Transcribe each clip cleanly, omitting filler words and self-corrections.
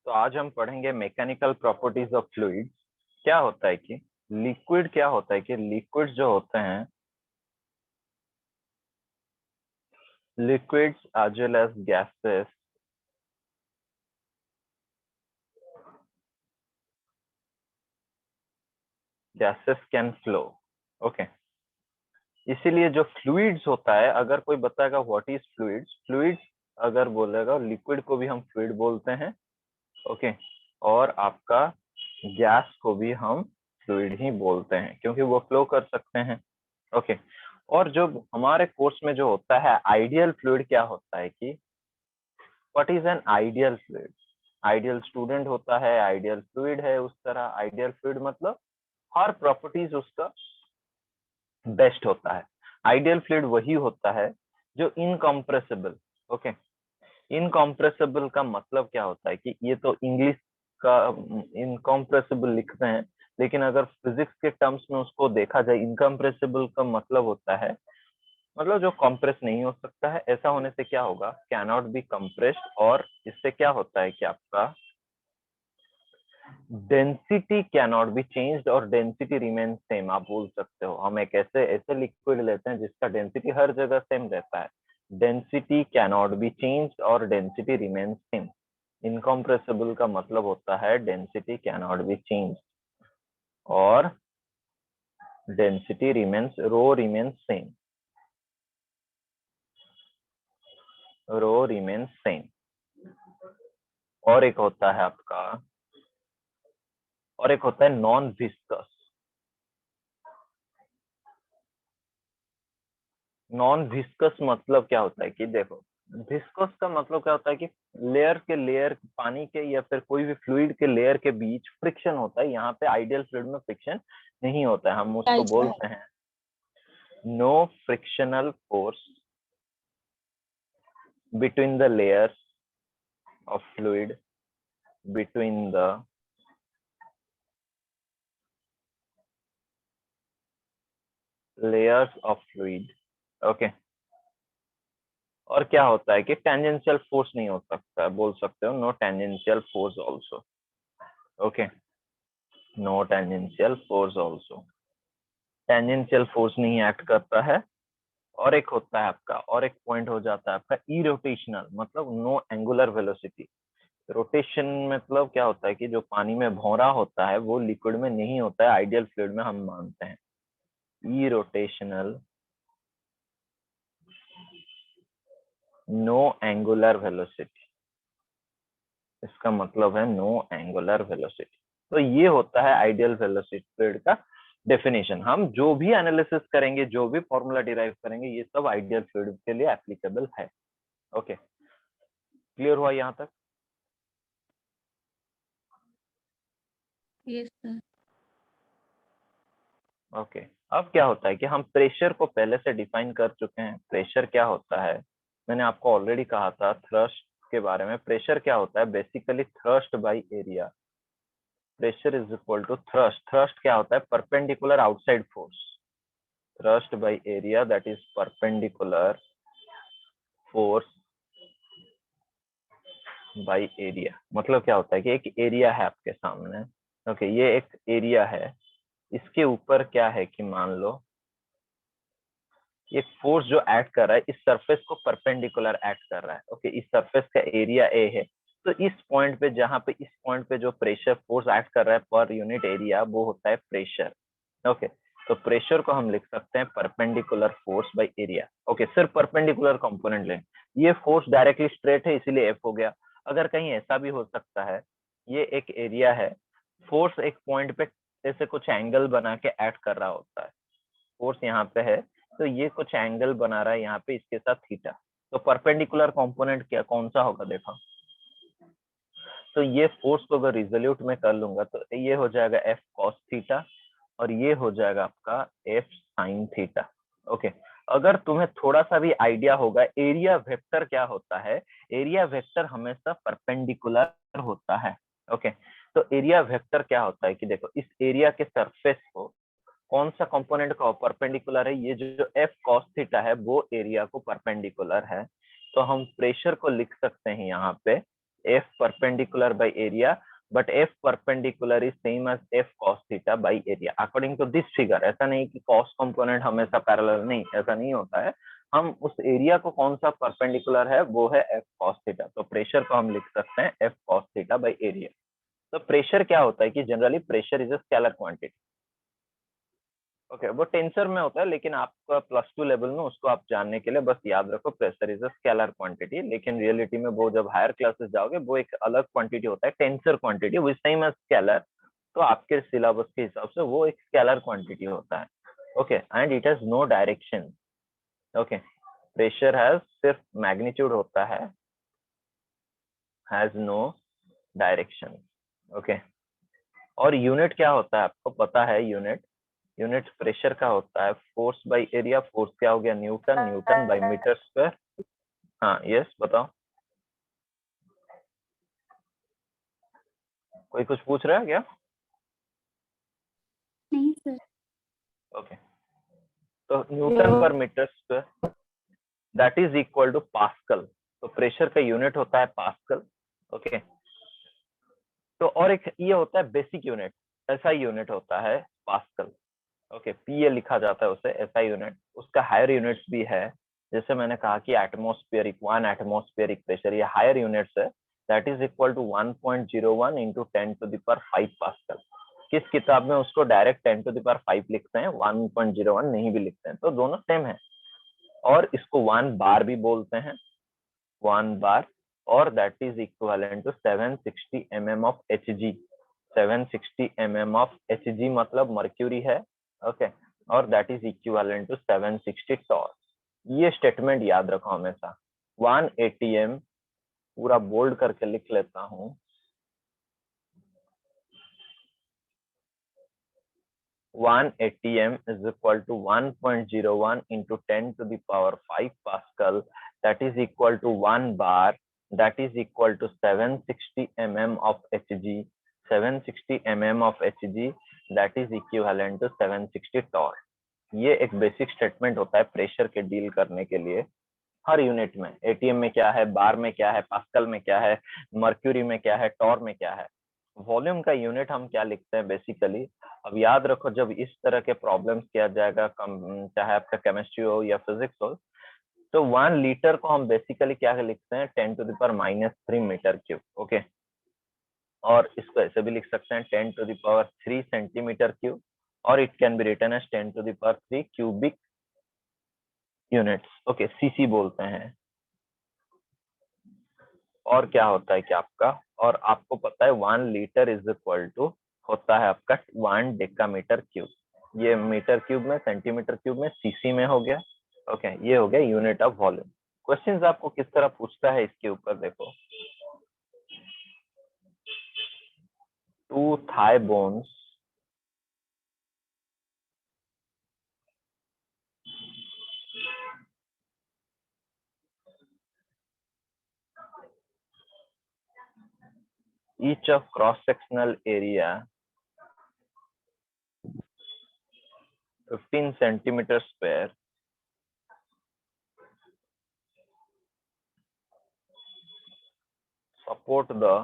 तो आज हम पढ़ेंगे मैकेनिकल प्रॉपर्टीज ऑफ फ्लूइड्स। क्या होता है कि लिक्विड, क्या होता है कि लिक्विड्स जो होते हैं, liquids as well as gases, gases can flow. Okay, इसीलिए जो फ्लूइड्स होता है, अगर कोई बताएगा व्हाट इज फ्लूइड्स, फ्लूइड्स अगर बोलेगा लिक्विड को भी हम फ्लूइड बोलते हैं। ओके, और आपका गैस को भी हम फ्लूइड ही बोलते हैं क्योंकि वो फ्लो कर सकते हैं। ओके, और जो हमारे कोर्स में जो होता है आइडियल फ्लूइड, क्या होता है कि what is an ideal fluid. Ideal student होता है, आइडियल फ्लूइड है, उस तरह आइडियल फ्लूइड मतलब हर प्रॉपर्टीज उसका बेस्ट होता है। आइडियल फ्लूइड वही होता है जो इनकम्प्रेसिबल। ओके, इनकम्प्रेसिबल का मतलब क्या होता है कि ये तो इंग्लिश का इनकम्प्रेसिबल लिखते हैं, लेकिन अगर फिजिक्स के टर्म्स में उसको देखा जाए, इनकम्प्रेसिबल का मतलब होता है मतलब जो कंप्रेस नहीं हो सकता है। ऐसा होने से क्या होगा, कैनॉट बी कंप्रेस्ड, और इससे क्या होता है कि आपका डेंसिटी कैनॉट बी चेंज्ड और डेंसिटी रिमेन सेम। आप बोल सकते हो हम एक ऐसे ऐसे लिक्विड लेते हैं जिसका डेंसिटी हर जगह सेम रहता है, डेंसिटी कैनॉट बी चेंज्ड और डेंसिटी रिमेन सेम। इनकम्प्रेसिबल का मतलब होता है डेंसिटी कैनॉट बी चेंज्ड और डेंसिटी रिमेन्स, रो रिमेन्स सेम, रो रिमेन्स सेम। और एक होता है आपका, और एक होता है नॉन विस्कस। नॉन विस्कस मतलब क्या होता है कि देखो, विस्कस का मतलब क्या होता है कि लेयर के लेयर, पानी के या फिर कोई भी फ्लूइड के लेयर के बीच फ्रिक्शन होता है। यहाँ पे आइडियल फ्लूइड में फ्रिक्शन नहीं होता है, हम उसको बोलते हैं no frictional force between the layers of fluid, between the layers of fluid. Okay, और क्या होता है कि टेंजेंशियल फोर्स नहीं हो सकता है, बोल सकते हो no tangential force also. Okay, no tangential force also, tangential force नहीं एक्ट करता है। और एक होता है आपका, और एक पॉइंट हो जाता है आपका इरोटेशनल, मतलब नो एंगुलर वेलोसिटी। रोटेशन मतलब क्या होता है कि जो पानी में भौरा होता है वो लिक्विड में नहीं होता है, आइडियल फ्लूइड में हम मानते हैं। इरोटेशनल, नो एंगुलर वेलोसिटी, इसका मतलब है नो एंगुलर वेलोसिटी। तो ये होता है आइडियल वेलोसिटी फ्लूइड का डेफिनेशन। हम जो भी एनालिसिस करेंगे, जो भी फॉर्मूला डिराइव करेंगे, ये सब आइडियल फ्लूइड के लिए एप्लीकेबल है। ओके, क्लियर हुआ यहाँ तक? Yes sir. ओके, अब क्या होता है कि हम प्रेशर को पहले से डिफाइन कर चुके हैं। प्रेशर क्या होता है, मैंने आपको ऑलरेडी कहा था थ्रस्ट के बारे में। प्रेशर क्या होता है, basically thrust by area. Pressure is equal to thrust. Thrust क्या होता है, perpendicular outside force. Thrust by area that is perpendicular force by area. मतलब क्या होता है कि एक एरिया है आपके सामने। ओके, ये एक एरिया है, इसके ऊपर क्या है कि मान लो ये फोर्स जो एक्ट कर रहा है इस सरफेस को परपेंडिकुलर एक्ट कर रहा है। ओके, इस सरफेस का एरिया ए है, तो इस पॉइंट पे, जहां पे इस पॉइंट पे जो प्रेशर फोर्स एक्ट कर रहा है पर यूनिट एरिया, वो होता है प्रेशर। ओके, तो प्रेशर को हम लिख सकते हैं perpendicular force by area. Okay, सिर्फ परपेंडिकुलर कंपोनेंट लें। ये फोर्स डायरेक्टली स्ट्रेट है इसीलिए एफ हो गया। अगर कहीं ऐसा भी हो सकता है, ये एक एरिया है, फोर्स एक पॉइंट पे जैसे कुछ एंगल बना के एक्ट कर रहा होता है। फोर्स यहाँ पे है तो ये कुछ एंगल बना रहा है यहाँ पे इसके साथ थीटा। तो परपेंडिकुलर कंपोनेंट क्या कौन सा होगा देखो, तो ये फोर्स को अगर रिजोल्यूट में कर लूंगा तो ये हो जाएगा एफ कॉस थीटा और ये हो जाएगा आपका एफ साइन थीटा। ओके, अगर तुम्हें थोड़ा सा भी आइडिया होगा एरिया वेक्टर क्या होता है, एरिया वेक्टर हमेशा परपेंडिकुलर होता है। ओके, तो एरिया वेक्टर क्या होता है कि देखो, इस एरिया के सरफेस को कौन सा कंपोनेंट का परपेंडिकुलर है? ये जो एफ कॉस थीटा है वो एरिया को परपेंडिकुलर है, तो हम प्रेशर को लिख सकते हैं यहाँ पे F perpendicular by area, but F perpendicular is same as F cos theta by area according to this figure. ऐसा नहीं कि कॉस कंपोनेंट हमेशा पैरेलल, नहीं, ऐसा नहीं होता है। हम उस एरिया को कौन सा परपेंडिकुलर है वो है एफ कॉस थीटा, तो प्रेशर को हम लिख सकते हैं F cos theta by area. तो प्रेशर क्या होता है कि generally pressure is a scalar quantity. Okay, वो टेंसर में होता है, लेकिन आपका +2 लेवल में उसको आप जानने के लिए बस याद रखो pressure is a scalar quantity, लेकिन रियलिटी में वो जब हायर क्लासेस जाओगे वो एक अलग क्वांटिटी होता है, tensor quantity which time as scalar. तो आपके सिलेबस के हिसाब से वो एक स्केलर क्वांटिटी होता है। Okay, and it has no direction. Okay, pressure has सिर्फ मैग्नीट्यूड होता हैज नो डायरेक्शन। ओके, और यूनिट क्या होता है आपको पता है? यूनिट प्रेशर का होता है फोर्स बाय एरिया। फोर्स क्या हो गया? Newton, newton by metre square. हाँ, यस, बताओ, कोई कुछ पूछ रहा है क्या? नहीं सर। ओके, तो न्यूटन पर metre square that is equal to pascal. तो प्रेशर का यूनिट होता है पास्कल। ओके, तो और एक ये होता है बेसिक यूनिट, ऐसा यूनिट होता है पास्कल। ओके, पीए लिखा जाता है उसे, ऐसा यूनिट। उसका हायर यूनिट्स भी है, जैसे मैंने कहा कि एटमोस्फेरिक, 1 एटमोस्फेरिक प्रेशर, ये हायर यूनिट्स है। That is equal to 1.01 into 10⁵ pascal. किस किताब में उसको डायरेक्ट 10⁵ लिखते हैं, 1.01 नहीं भी लिखते हैं, तो दोनों सेम है। और इसको 1 बार भी बोलते हैं, 1 बार, और that is equivalent to 760 mm of Hg। 760 mm of Hg मतलब मर्क्यूरी है। ओके, और that is equivalent to 760 torque. ये स्टेटमेंट याद रखो हमेशा। 1 atm पूरा बोल्ड करके लिख लेता हूँ, 1 atm is equal to 1.01 into 10⁵ Pascal, that is equal to 1 bar, that is equal to 760 mm of Hg, 760 mm of Hg, that is equivalent to 760 torque। ये एक बेसिक स्टेटमेंट होता है प्रेशर के डील करने के लिए हर यूनिट में। ATM में क्या है, बार में क्या है, पास्कल में क्या है, मर्क्यूरी में क्या है, टॉर में क्या है। वॉल्यूम का यूनिट हम क्या लिखते हैं बेसिकली? अब याद रखो, जब इस तरह के प्रॉब्लम्स किया जाएगा, चाहे आपका केमिस्ट्री हो या फिजिक्स हो, तो 1 लीटर को हम बेसिकली क्या लिखते हैं? 10⁻³ मीटर क्यूब। ओके, और इसको ऐसे भी लिख सकते हैं 10⁻³ सेंटीमीटर क्यूब, और it can be written as 10⁻³ cubic units. Okay, CC बोलते हैं। और क्या होता है कि आपका, और आपको पता है 1 लीटर इज इक्वल टू होता है आपका 1 डेकामीटर क्यूब। ये मीटर क्यूब में, सेंटीमीटर क्यूब में, सीसी में हो गया। ओके, ये हो गया यूनिट ऑफ वॉल्यूम। क्वेश्चंस आपको किस तरह पूछता है इसके ऊपर देखो। 2 thigh bones each of cross sectional area 15 centimeter square support the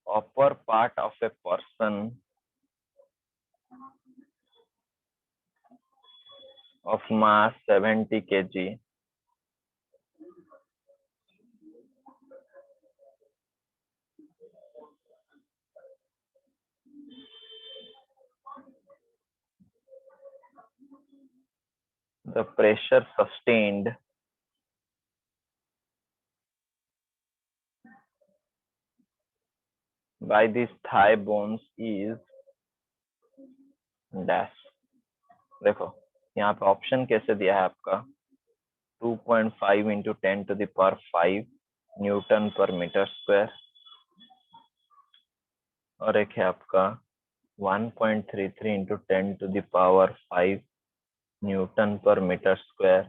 upper part of a person of mass 70 kg the pressure sustained by these thigh bones is dash। देखो यहाँ पे ऑप्शन कैसे दिया है आपका, 2.5 इंटू 10⁵ न्यूटन पर metre square, और एक है आपका 1.33 इंटू 10⁵ न्यूटन पर metre square,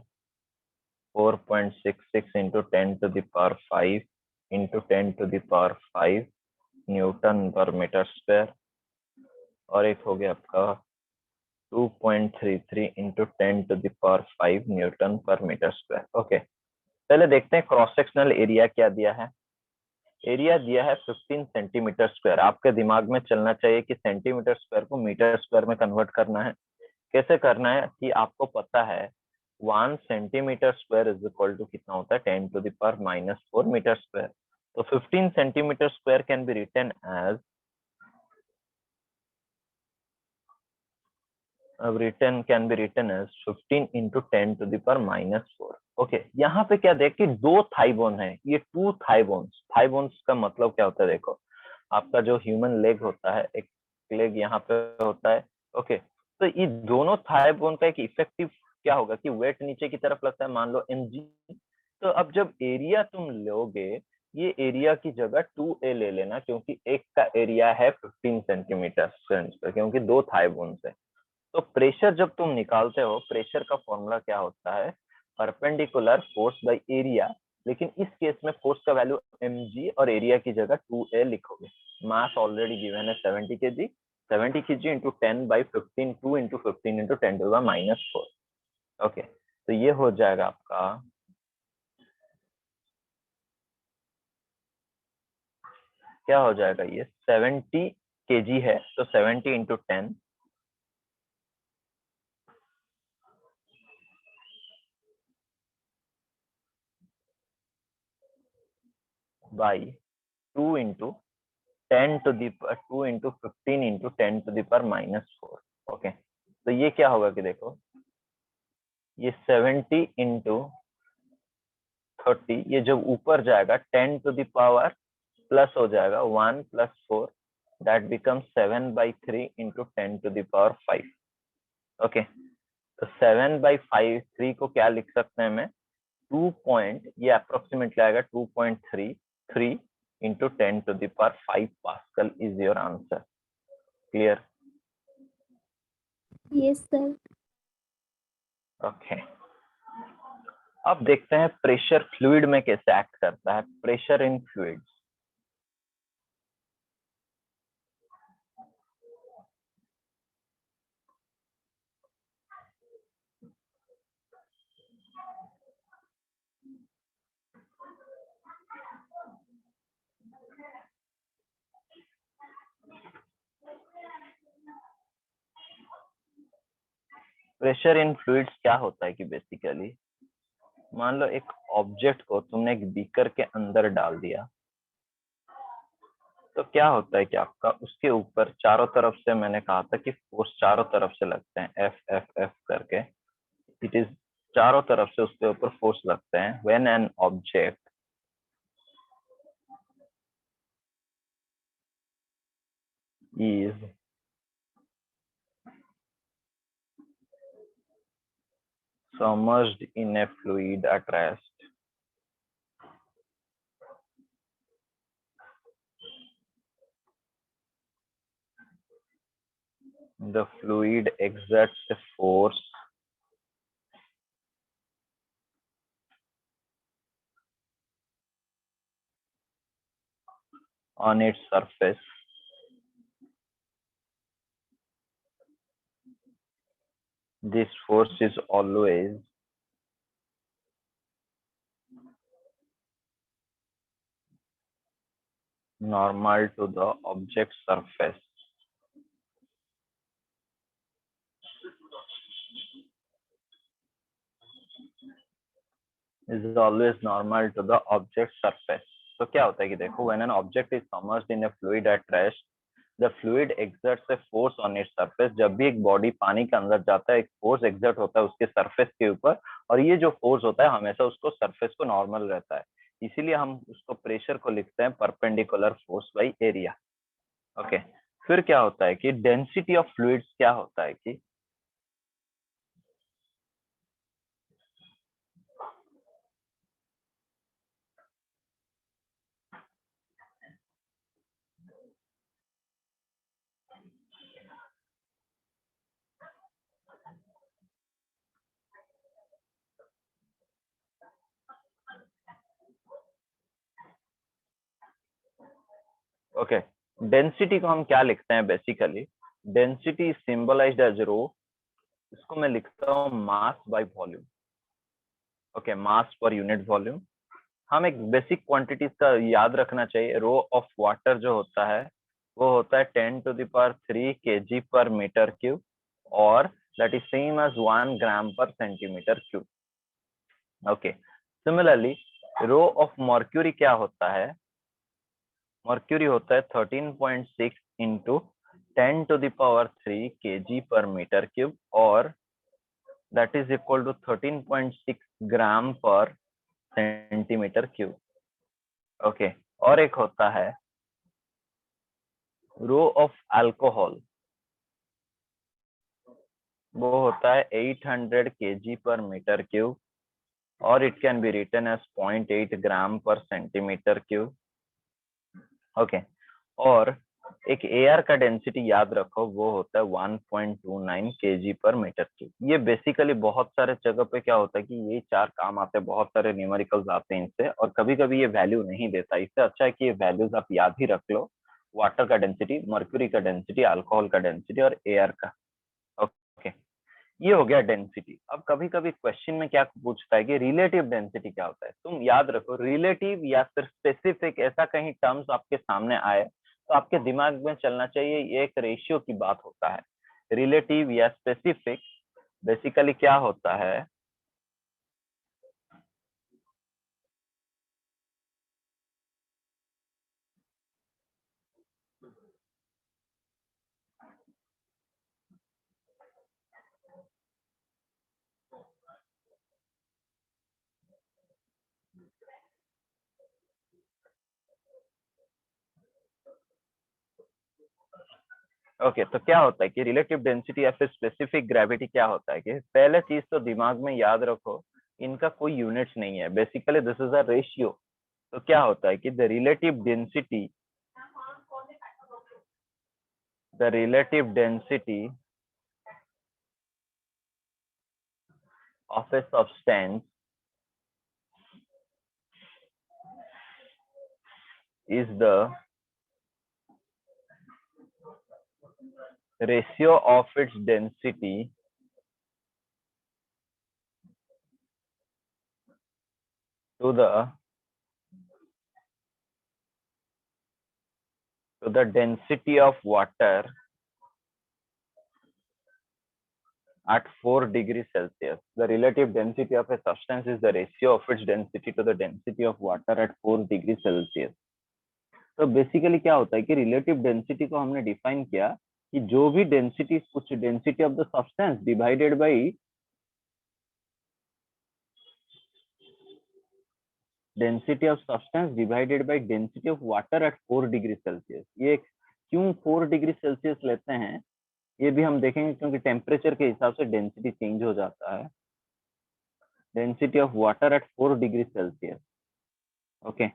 4.66 into 10⁵ into 10⁵ newton पर मीटर स्क्वायर, और एक हो गया आपका 2.33 इंटू 10⁵ न्यूटन पर मीटर स्क्वायर। ओके, पहले देखते हैं क्रॉस सेक्शनल एरिया क्या दिया है। एरिया दिया है 15 सेंटीमीटर स्क्वायर। आपके दिमाग में चलना चाहिए कि सेंटीमीटर स्क्वायर को मीटर स्क्वायर में कन्वर्ट करना है। कैसे करना है कि आपको पता है 1 centimetre square is equal to कितना होता है 10⁻⁻⁴ मीटर स्क्वायर। तो 15 centimetre square can be written as can be written as 15 into 10⁻⁻⁴। Okay, यहाँ पे क्या देख कि 2 थाई बोन है, ये 2 थाई बोन्स। थाई बोन्स का मतलब क्या होता है, देखो आपका जो ह्यूमन लेग होता है, एक लेग यहाँ पे होता है। ओके, तो ये दोनों थाई बोन का एक इफेक्टिव क्या होगा कि वेट नीचे की तरफ लगता है, मान लो mg। तो अब जब एरिया तुम लोगे, ये एरिया की जगह 2a ले लेना, क्योंकि एक का एरिया है 15 सेंटीमीटर स्क्वायर, क्योंकि 2 थाई बोन्स है। तो प्रेशर जब तुम निकालते हो, प्रेशर का फॉर्मूला क्या होता है, परपेंडिकुलर फोर्स बाय एरिया। लेकिन इस केस में फोर्स का वैल्यू mg और एरिया की जगह 2a लिखोगे। मास ऑलरेडी गिवन है 70 kg, 70 kg into 10/15, 2 into 15 into 10⁻⁻⁴। Okay, तो ये हो जाएगा आपका, क्या हो जाएगा, ये 70 kg है, तो 70 into 10 by 2 into 2 into 15 into 10⁻⁻⁴। Okay, तो ये क्या होगा कि देखो, ये 70 इंटू 30, ये जब ऊपर जाएगा 10 टू द पावर प्लस हो जाएगा 1 + 4, that become 7/3 into 10 to the power 5। Okay, तो 7/3 को क्या लिख सकते हैं मैं, 2 पॉइंट, ये अप्रोक्सीमेटली आएगा 2.33 into 10 to the power 5 pascal is your answer. Clear? Yes sir. Okay, अब देखते हैं प्रेशर फ्लूइड में कैसे एक्ट करता है। Pressure in fluids, pressure in fluids क्या होता है कि बेसिकली मान लो एक ऑब्जेक्ट को तुमने एक बीकर के अंदर डाल दिया, तो क्या होता है कि आपका उसके ऊपर चारों तरफ से, मैंने कहा था कि फोर्स चारों तरफ से लगते हैं, एफ एफ एफ करके, इट इज चारों तरफ से उसके ऊपर फोर्स लगते हैं। When an object is submerged in a fluid at rest, the fluid exerts a force on its surface this force is always normal to the object surface, is always normal to the object surface। तो क्या होता है कि देखो, when an object is submerged in a fluid at rest, the fluid exerts a force on its surface। जब भी एक body पानी के अंदर जाता है, एक फोर्स एक्सर्ट होता है उसके सरफेस के ऊपर, और ये जो फोर्स होता है हमेशा उसको सरफेस को नॉर्मल रहता है, इसीलिए हम उसको प्रेशर को लिखते हैं perpendicular force by area. Okay, फिर क्या होता है कि डेंसिटी ऑफ फ्लूइड्स क्या होता है कि ओके, डेंसिटी को हम क्या लिखते हैं बेसिकली, डेंसिटी सिंबलाइज्ड एज रो, इसको मैं लिखता हूँ मास by volume. Okay, mass per unit volume. हम एक बेसिक क्वांटिटीज का याद रखना चाहिए। रो ऑफ वाटर जो होता है वो होता है 10⁻³ kg पर मीटर क्यूब, और that is same as 1 gram पर centimetre cube. Okay, similarly rho of mercury क्या होता है, मर्क्यूरी होता है 13.6 इंटू 10⁻³ kg पर मीटर क्यूब, और that is equal to 13.6 gram पर सेंटीमीटर क्यूब। ओके, और एक होता है रो ऑफ अल्कोहल, वो होता है 800 kg पर मीटर क्यूब, और it can be written as 0.8 gram पर सेंटीमीटर क्यूब। ओके, और एक एयर का डेंसिटी याद रखो, वो होता है 1.29 kg पर मीटर क्यूब। ये बेसिकली बहुत सारे जगह पे क्या होता है कि ये चार काम आते हैं, बहुत सारे न्यूमेरिकल्स आते हैं इनसे, और कभी कभी ये वैल्यू नहीं देता। इससे अच्छा है कि ये वैल्यूज आप याद ही रख लो, वाटर का डेंसिटी, मर्क्यूरी का डेंसिटी, अल्कोहल का डेंसिटी और एयर का। ओके, ये हो गया डेंसिटी। अब कभी कभी क्वेश्चन में क्या पूछता है कि रिलेटिव डेंसिटी क्या होता है। तुम याद रखो, रिलेटिव या फिर स्पेसिफिक, ऐसा कहीं टर्म्स आपके सामने आए तो आपके दिमाग में चलना चाहिए ये एक रेशियो की बात होता है। रिलेटिव या स्पेसिफिक बेसिकली क्या होता है, ओके तो क्या होता है कि रिलेटिव डेंसिटी या फिर स्पेसिफिक ग्रेविटी क्या होता है कि पहले चीज तो दिमाग में याद रखो, इनका कोई यूनिट्स नहीं है, basically this is a ratio. तो क्या होता है कि the relative density of a substance is the ratio of its density to the density of water at 4 degrees Celsius. The relative density of a substance is the ratio of its density to the density of water at 4 degrees Celsius. तो basically क्या होता है कि relative density को हमने define किया कि जो भी डेंसिटी, कुछ density of the substance divided by density of substance divided by density of water at 4 degree Celsius. ये क्यों 4 डिग्री सेल्सियस लेते हैं ये भी हम देखेंगे, क्योंकि टेम्परेचर के हिसाब से डेंसिटी चेंज हो जाता है। Density of water at 4 degree Celsius. Okay,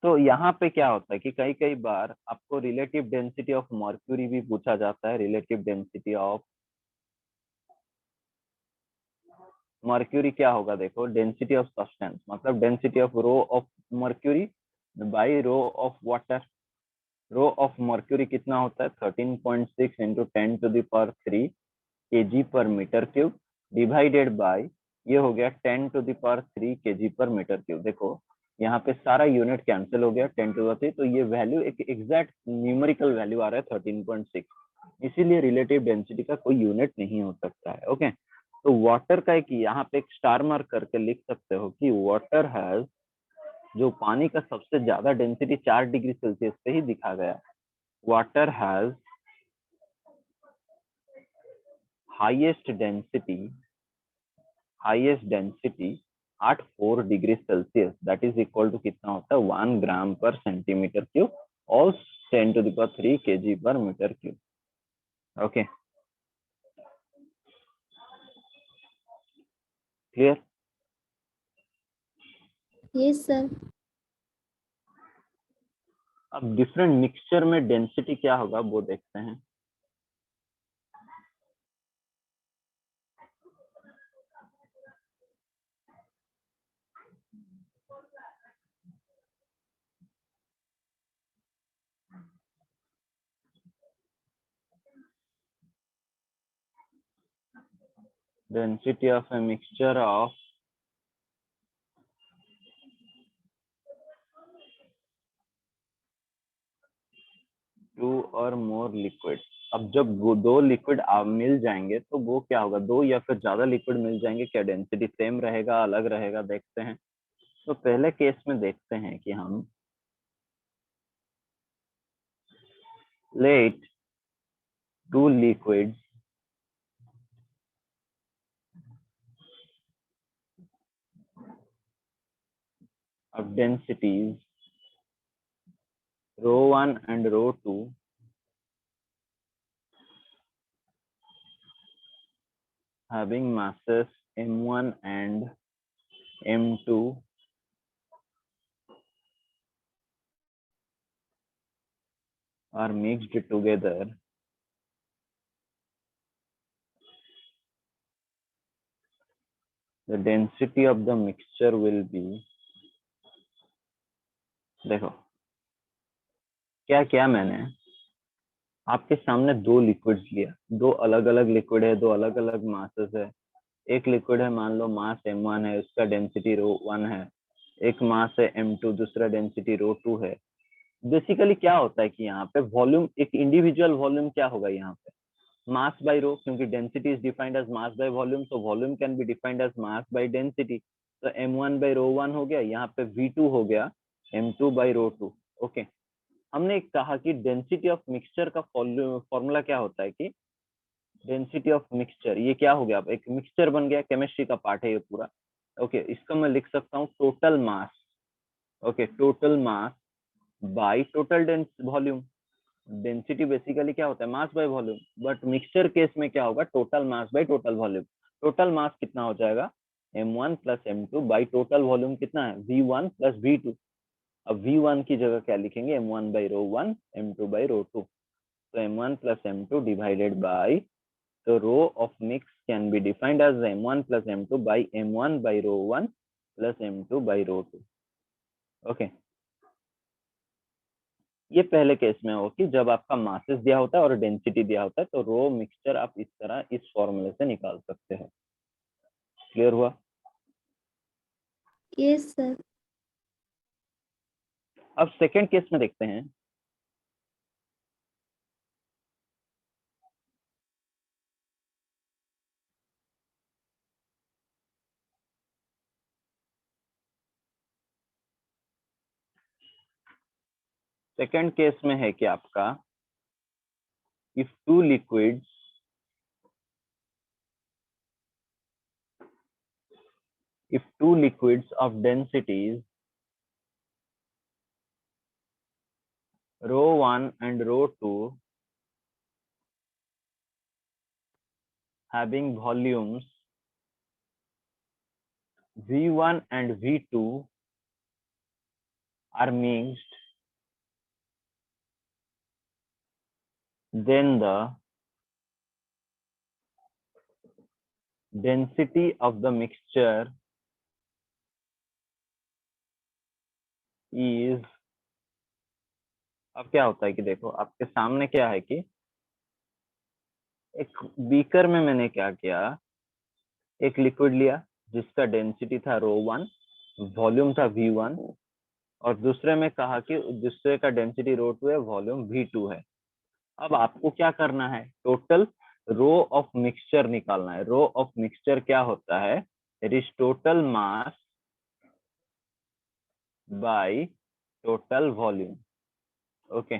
तो यहाँ पे क्या होता है कि कई कई बार आपको रिलेटिव डेंसिटी ऑफ मर्क्यूरी भी पूछा जाता है। रिलेटिव डेंसिटी ऑफ मर्क्यूरी क्या होगा, देखो डेंसिटी ऑफ सब्सटेंस मतलब density of rho of mercury by rho of water. Rho of mercury कितना होता है 13.6 इंटू 10⁻³ kg पर मीटर क्यूब, डिवाइडेड बाय ये हो गया 10⁻³ kg पर मीटर क्यूब। देखो यहाँ पे सारा यूनिट कैंसिल हो गया 10⁻³, तो ये वैल्यू एक एग्जैक्ट न्यूमेरिकल वैल्यू आ रहा है 13.6। इसीलिए रिलेटिव डेंसिटी का कोई यूनिट नहीं हो सकता है। ओके, तो वाटर का एक यहाँ पे एक स्टार मार्क करके लिख सकते हो कि वाटर हैज, जो पानी का सबसे ज्यादा डेंसिटी 4 डिग्री सेल्सियस पे ही दिखा गया, water has highest density at 4 degree Celsius, that is equal to कितना होता है 1 ग्राम पर सेंटीमीटर क्यूब और 10⁻³ kg पर metre cube. Okay, clear? Yes sir. अब डिफरेंट मिक्सचर में डेंसिटी क्या होगा वो देखते हैं। Density of a mixture of two और मोर लिक्विड। अब जब वो दो लिक्विड मिल जाएंगे तो वो क्या होगा, दो या फिर ज्यादा लिक्विड मिल जाएंगे, क्या डेंसिटी सेम रहेगा अलग रहेगा, देखते हैं। तो पहले केस में देखते हैं कि हम let two liquids of densities rho1 and rho2 having masses m1 and m2 are mixed together, the density of the mixture will be, देखो क्या क्या मैंने आपके सामने दो लिक्विड्स लिया, दो अलग अलग लिक्विड है, दो अलग अलग मासेस है। एक लिक्विड है मान लो मास m1 है, उसका डेंसिटी ρ1 है। एक मास है m2, दूसरा डेंसिटी ρ2 है। बेसिकली क्या होता है कि यहाँ पे वॉल्यूम, एक इंडिविजुअल वॉल्यूम क्या होगा यहाँ पे, मास बाय रो, क्योंकि density is defined as mass by volume, तो volume can be defined as mass by density. तो m1 बाय ρ1 हो गया, यहाँ पे v2 हो गया m2 बाय ρ2। ओके, हमने कहा कि डेंसिटी ऑफ मिक्सचर का फॉर्मूला क्या होता है कि डेंसिटी ऑफ मिक्सचर, ये क्या हो गया, अब एक मिक्सचर बन गया, केमिस्ट्री का पार्ट है ये पूरा। ओके, इसका मैं लिख सकता हूँ total mass. Okay, total mass by total volume. Density basically क्या होता है, मास by volume, but mixture case में क्या होगा, total mass by total volume. Total मास कितना हो जाएगा, m1 plus m2 by total volume कितना है, v1 प्लस v2। अब v1 की जगह क्या लिखेंगे, m1 बाई रो1 m2 बाई रो2। तो m1 plus m2 divided by, तो rho of mix can be defined as m1 plus m2 by m1 by rho one plus m2 by rho two. Okay, ये पहले case में हो कि जब आपका मासेस दिया होता है और डेंसिटी दिया होता है, तो रो मिक्सचर आप इस तरह इस फॉर्मूले से निकाल सकते हैं। क्लियर हुआ? Yes sir. अब सेकेंड केस में देखते हैं। सेकेंड केस में है कि आपका if two liquids of densities ρ1 and ρ2 having volumes v1 and v2 are mixed, then the density of the mixture is, अब क्या होता है कि देखो आपके सामने क्या है कि एक बीकर में मैंने क्या किया, एक लिक्विड लिया जिसका डेंसिटी था ρ1, वॉल्यूम था v1, और दूसरे में कहा कि दूसरे का डेंसिटी ρ2 है, वॉल्यूम v2 है। अब आपको क्या करना है, टोटल रो ऑफ मिक्सचर निकालना है। रो ऑफ मिक्सचर क्या होता है, it is total mass by total volume. Okay,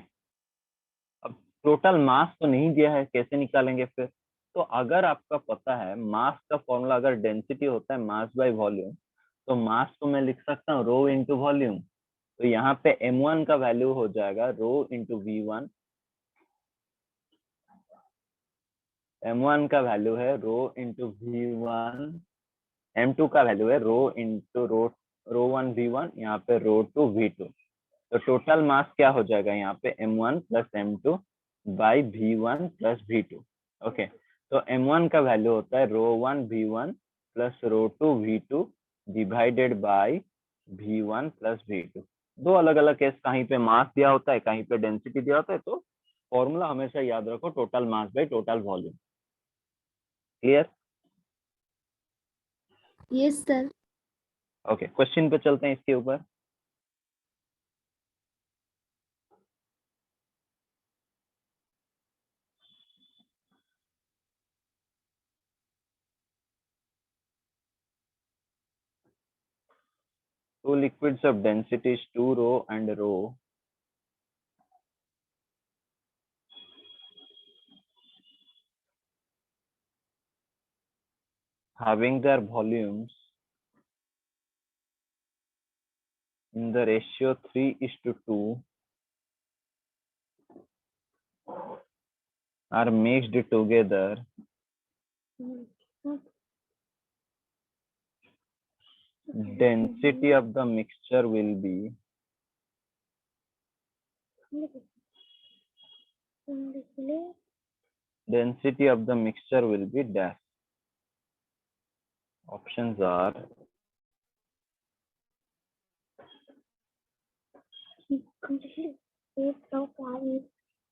अब टोटल मास तो नहीं दिया है, कैसे निकालेंगे फिर। तो अगर आपका पता है मास का फॉर्मूला, अगर डेंसिटी होता है मास बाय वॉल्यूम, तो मास को मैं लिख सकता हूँ रो इंटू वॉल्यूम। तो यहाँ पे m1 का वैल्यू हो जाएगा रो इंटू v1, m1 का वैल्यू है रो इंटू v1, m2 का वैल्यू है रो इंटू रो1 v1, यहाँ पे रो2 v2। तो टोटल मास क्या हो जाएगा यहाँ पे m1 plus m2 by v1 plus v2। Okay, तो m1 का वैल्यू होता है rho one v1 plus rho two v2 divided by v1 plus v2। दो अलग अलग केस, कहीं पे मास दिया होता है, कहीं पे डेंसिटी दिया होता है, तो फॉर्मूला हमेशा याद रखो total mass by total volume. Clear? Yes sir. Okay, question पे चलते हैं इसके ऊपर। Two liquids of densities 2 rho and rho having their volumes in the ratio 3:2 are mixed together. Density of the mixture will be dash. Options are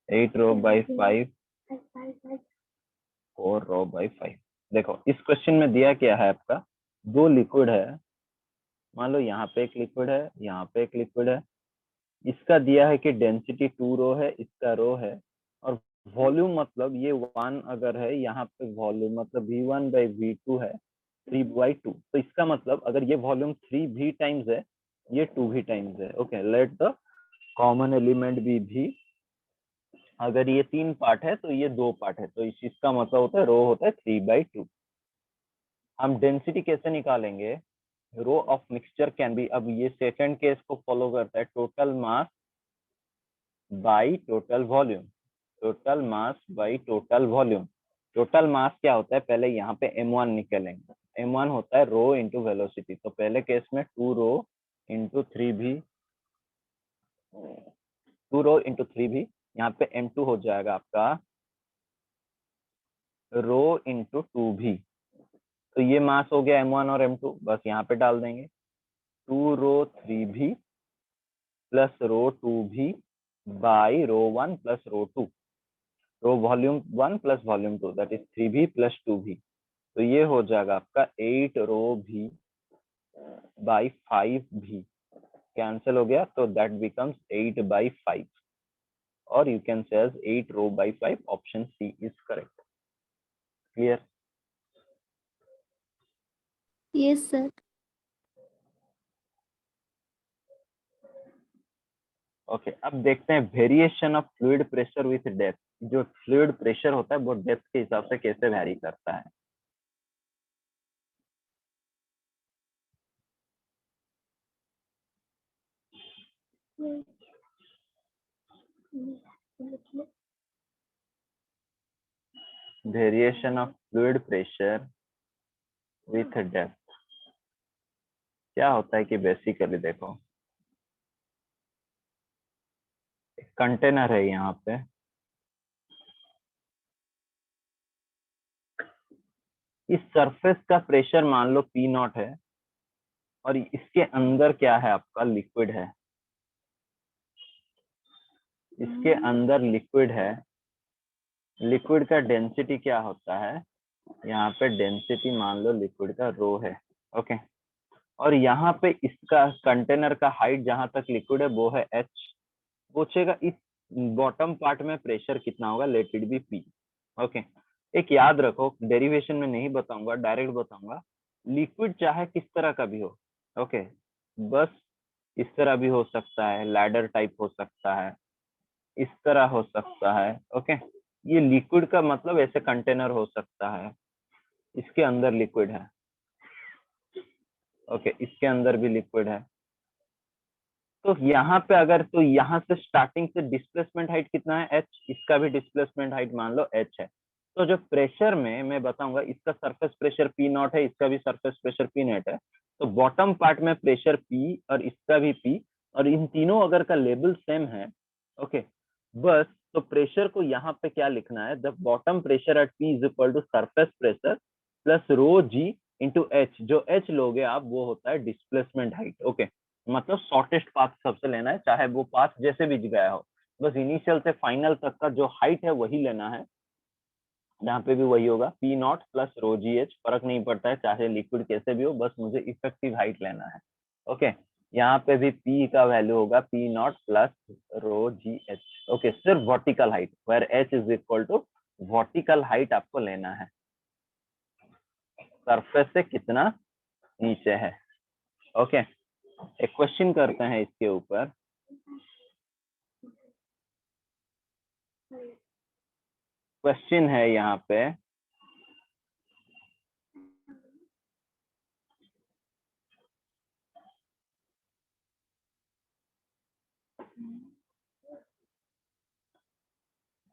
8 rho by 5, 4 rho by 5। देखो इस question में दिया क्या है आपका, दो लिक्विड है, मान लो यहाँ पे एक लिक्विड है, यहाँ पे एक लिक्विड है। इसका दिया है कि डेंसिटी 2 रो है, इसका रो है, और वॉल्यूम मतलब ये 1 अगर है, यहाँ पे वॉल्यूम मतलब V1 by V2 है 3/2। तो इसका मतलब अगर ये वॉल्यूम 3V टाइम्स है, ये 2V टाइम्स है। Okay, let the common element B भी। अगर ये 3 पार्ट है तो ये 2 पार्ट है, तो इसका मतलब होता है रो होता है 3/2। हम डेंसिटी कैसे निकालेंगे, rho of mixture can be, अब ये सेकंड केस को फॉलो करता है, total mass by total volume. Total mass by total volume. Total mass क्या होता है, पहले यहाँ पे m1 निकलेंगे। m1 होता है रो इंटू वेलोसिटी, तो पहले केस में 2 rho into 3v, 2 rho into 3v। यहाँ पे m2 हो जाएगा आपका रो इंटू 2v। तो ये मास हो गया m1 और m2, बस यहाँ पे डाल देंगे 2 rho 3v plus rho 2v by rho 1 plus rho 2, rho volume 1 plus volume 2, that is 3v plus 2v। तो ये हो जाएगा आपका 8 रो v बाई 5v, कैंसिल हो गया, तो दैट बिकम्स 8/5, और you can say 8 rho by 5। Option C is correct. Clear? Yes sir. Okay, अब देखते हैं variation of fluid pressure with depth. जो फ्लूइड प्रेशर होता है वो डेप्थ के हिसाब से कैसे वैरी करता है। Variation of fluid pressure with depth क्या होता है कि बेसिकली देखो, कंटेनर है यहाँ पे, इस सरफेस का प्रेशर मान लो P0 है, और इसके अंदर क्या है आपका लिक्विड है, इसके अंदर लिक्विड है। लिक्विड का डेंसिटी क्या होता है, यहाँ पे डेंसिटी मान लो लिक्विड का रो है। ओके, और यहाँ पे इसका कंटेनर का हाइट जहां तक लिक्विड है वो है h। पूछेगा इस बॉटम पार्ट में प्रेशर कितना होगा, let it be P। Okay, एक याद रखो, डेरिवेशन में नहीं बताऊंगा, डायरेक्ट बताऊंगा। लिक्विड चाहे किस तरह का भी हो, ओके, बस इस तरह भी हो सकता है, लैडर टाइप हो सकता है, इस तरह हो सकता है। ओके, ये लिक्विड का मतलब ऐसे कंटेनर हो सकता है, इसके अंदर लिक्विड है। ओके, इसके अंदर भी लिक्विड है। तो यहाँ पे अगर, तो यहाँ से स्टार्टिंग से डिस्प्लेसमेंट हाइट कितना है h, इसका भी डिस्प्लेसमेंट हाइट मान लो h है। तो जो प्रेशर में मैं बताऊंगा, इसका सरफेस प्रेशर P0 है, इसका भी सरफेस प्रेशर P0 है, तो बॉटम पार्ट में प्रेशर P और इसका भी P, और इन तीनों अगर का लेवल सेम है, ओके, बस तो प्रेशर को यहाँ पे क्या लिखना है, the bottom pressure at P is equal to surface pressure plus rho G into H। जो H लोगे आप वो होता है डिस्प्लेसमेंट हाइट। ओके, मतलब शॉर्टेस्ट पाथ सबसे लेना है, चाहे वो पाथ जैसे भी गया हो, बस इनिशियल से फाइनल तक का जो हाइट है वही लेना है, यहाँ पे भी वही होगा, पी नॉट प्लस रो जी एच, फर्क नहीं पड़ता है चाहे लिक्विड कैसे भी हो, बस मुझे इफेक्टिव हाइट लेना है। ओके, यहाँ पे भी पी का वैल्यू होगा पी नॉट प्लस रो जी एच। ओके, सिर्फ vertical height, where h is equal to vertical height आपको लेना है, सरफेस से कितना नीचे है। ओके, एक क्वेश्चन करते हैं इसके ऊपर। क्वेश्चन है यहाँ पे,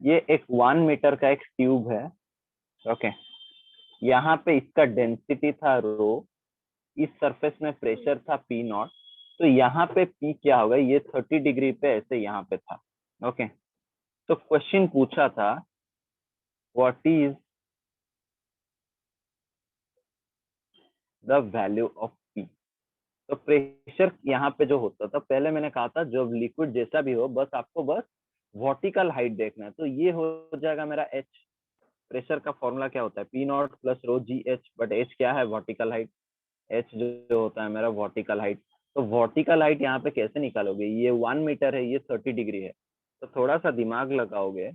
ये एक 1 मीटर का एक ट्यूब है। ओके, यहाँ पे इसका डेंसिटी था रो, इस सरफेस में प्रेशर था पी नॉट, तो यहाँ पे पी क्या होगा, ये 30 डिग्री पे ऐसे यहाँ पे था। ओके, तो क्वेश्चन पूछा था what is the value of P. तो प्रेशर यहाँ पे जो होता था, पहले मैंने कहा था जब लिक्विड जैसा भी हो, बस आपको बस वर्टिकल हाइट देखना है, तो ये हो जाएगा मेरा एच। प्रेशर का फॉर्मूला क्या होता है, P naught plus rho ji H, but H क्या है, वर्टिकल हाइट। एच जो होता है मेरा वर्टिकल हाइट। तो वर्टिकल हाइट यहाँ पे कैसे निकालोगे, ये 1 मीटर है, ये 30 डिग्री है, तो थोड़ा सा दिमाग लगाओगे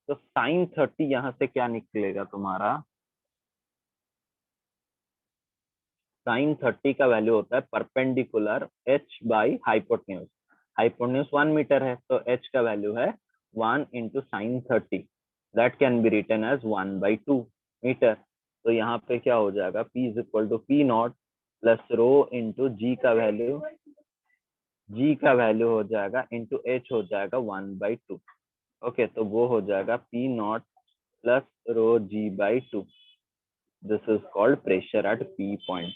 तो साइन 30 यहाँ से क्या निकलेगा तुम्हारा, साइन 30 का वैल्यू होता है perpendicular h by hypotenuse. Hypotenuse 1 metre है, तो एच का वैल्यू है 1 into sine 30, that can be written as 1/2 metre. तो यहाँ पे क्या हो जाएगा, P is equal to P naught plus rho into g का वैल्यू, जी का वैल्यू हो जाएगा इंटू एच हो जाएगा 1/2। ओके, तो वो हो जाएगा P naught plus rho G by two. This is called pressure at P point.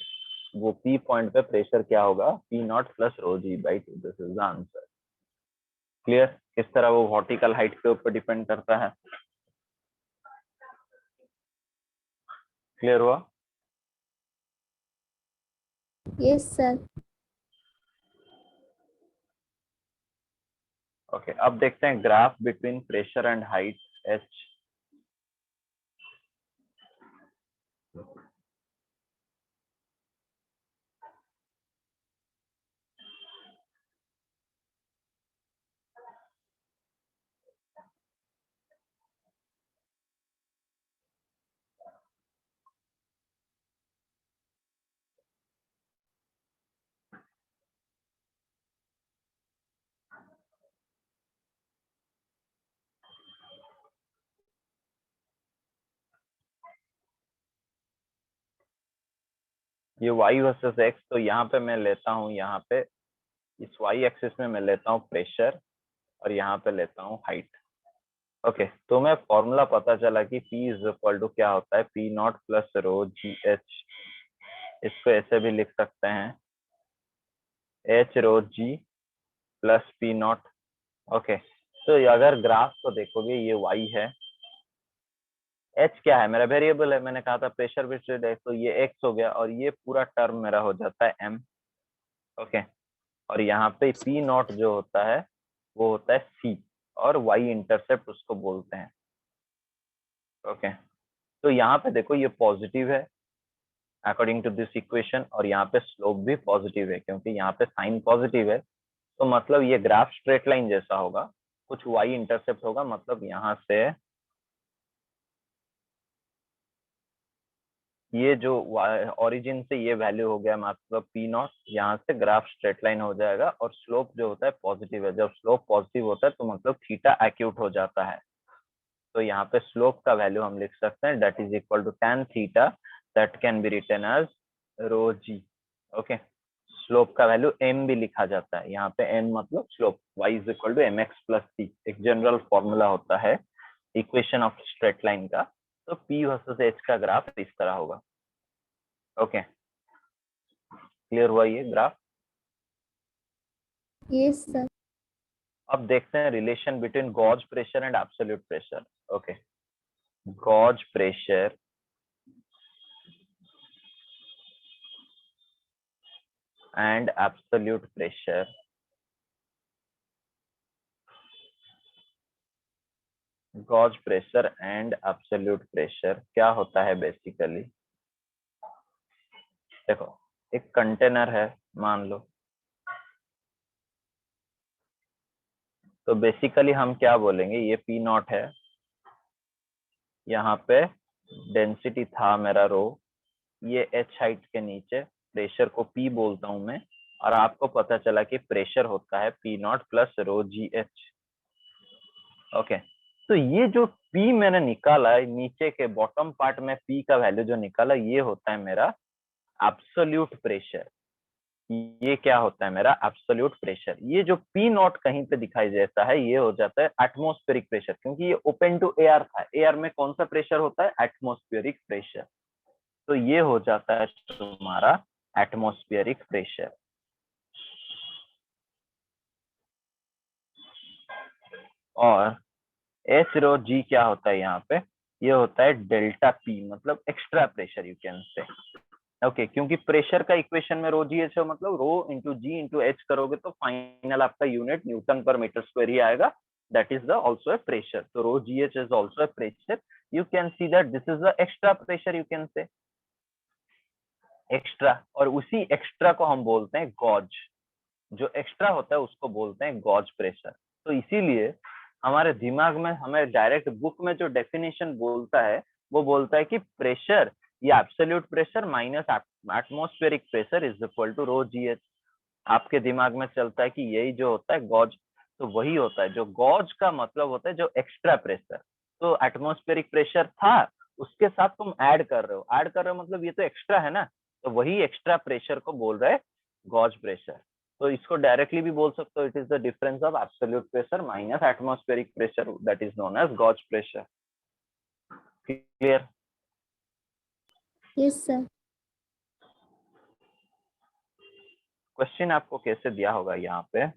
वो पी पॉइंट पे प्रेशर क्या होगा, P naught plus rho G by two. This is the answer. Clear, किस तरह वो वर्टिकल हाइट के ऊपर depend करता है। क्लियर हुआ। Yes sir. ओके, अब देखते हैं graph between pressure and height H. ये y वर्सेस x, तो यहाँ पे मैं लेता हूँ, यहाँ पे इस y एक्सिस में मैं लेता हूँ प्रेशर और यहाँ पे लेता हूँ हाइट। ओके, तो मैं फॉर्मूला पता चला कि P इज इक्वल टू क्या होता है, पी नॉट प्लस रो जी एच। इसको ऐसे भी लिख सकते हैं, H rho G plus P naught. Okay, तो अगर ग्राफ को देखोगे ये y है, h क्या है, मेरा वेरिएबल है, मैंने कहा था प्रेशर विस्टेड है, तो ये x हो गया और ये पूरा टर्म मेरा हो जाता है m। ओके, और यहाँ पे पी नॉट जो होता है वो होता है c, और y इंटरसेप्ट उसको बोलते हैं। ओके, तो यहाँ पे देखो ये पॉजिटिव है अकॉर्डिंग टू दिस इक्वेशन, और यहाँ पे स्लोप भी पॉजिटिव है क्योंकि यहाँ पे साइन पॉजिटिव है, तो मतलब ये ग्राफ स्ट्रेट लाइन जैसा होगा, कुछ y इंटरसेप्ट होगा, मतलब यहाँ से ये जो ओरिजिन से ये वैल्यू हो गया, मतलब पी नॉट, यहाँ से ग्राफ स्ट्रेट लाइन हो जाएगा, और स्लोप जो होता है पॉजिटिव है। जब स्लोप पॉजिटिव होता है तो मतलब थीटा एक्यूट हो जाता है, तो यहाँ पे स्लोप का वैल्यू हम लिख सकते हैं, that is equal to tan theta, that can be written as rho g. Okay, slope का वैल्यू m भी लिखा जाता है, यहाँ पे n मतलब slope, y is equal to m x plus c, एक जनरल फॉर्मूला होता है इक्वेशन ऑफ स्ट्रेट लाइन का। तो p वर्सेस h का ग्राफ इस तरह होगा। ओके, क्लियर हुआ ये ग्राफ। Yes sir. अब देखते हैं relation between gauge pressure and absolute pressure. Okay, gauge pressure and absolute pressure. Gauge pressure and absolute pressure क्या होता है बेसिकली। देखो, एक कंटेनर है मान लो, तो बेसिकली हम क्या बोलेंगे, ये पी नॉट है, यहाँ पे डेंसिटी था मेरा रो, ये एच हाइट के नीचे, प्रेशर को पी बोलता हूं मैं, और आपको पता चला कि प्रेशर होता है पी नॉट प्लस रो जी एच। ओके, तो ये जो पी मैंने निकाला है नीचे के बॉटम पार्ट में, पी का वैल्यू जो निकाला, ये होता है मेरा एब्सोल्यूट प्रेशर। ये क्या होता है मेरा एब्सोल्यूट प्रेशर। ये जो पी नॉट कहीं पे दिखाई देता है, ये हो जाता है एटमॉस्फेरिक प्रेशर, क्योंकि ये ओपन टू एयर था। एयर में कौन सा प्रेशर होता है, एटमॉस्फेरिक प्रेशर। तो ये हो जाता है तुम्हारा एटमॉस्फेरिक प्रेशर। और एच रो जी क्या होता है यहाँ पे, ये होता है डेल्टा पी, मतलब extra pressure you can say. Okay, क्योंकि प्रेशर का इक्वेशन में रो जी एच है, मतलब rho into g into h करोगे तो फाइनल आपका यूनिट न्यूटन पर मीटर स्क्वायर ही आएगा। That is the also a pressure. तो rho ji h is also a pressure. You can see that this is the extra pressure, you can से extra. और उसी एक्स्ट्रा को हम बोलते हैं गॉज। जो एक्स्ट्रा होता है उसको बोलते हैं गॉज प्रेशर। तो इसीलिए हमारे दिमाग में हमें डायरेक्ट बुक में जो डेफिनेशन बोलता है, वो बोलता है कि प्रेशर या absolute pressure minus atmospheric pressure is equal to rho ji H. आपके दिमाग में चलता है कि यही जो होता है गॉज, तो वही होता है। जो गॉज का मतलब होता है जो एक्स्ट्रा प्रेशर। तो एटमॉस्फेरिक प्रेशर था, उसके साथ तुम ऐड कर रहे हो, ऐड कर रहे हो मतलब ये तो एक्स्ट्रा है ना, तो वही एक्स्ट्रा प्रेशर को बोल रहे हैं गॉज प्रेशर। तो इसको डायरेक्टली भी बोल सकते हो, it is the difference of absolute pressure minus atmospheric pressure, that is known as gauge pressure. Clear? Yes sir. Question आपको कैसे दिया होगा यहाँ पे,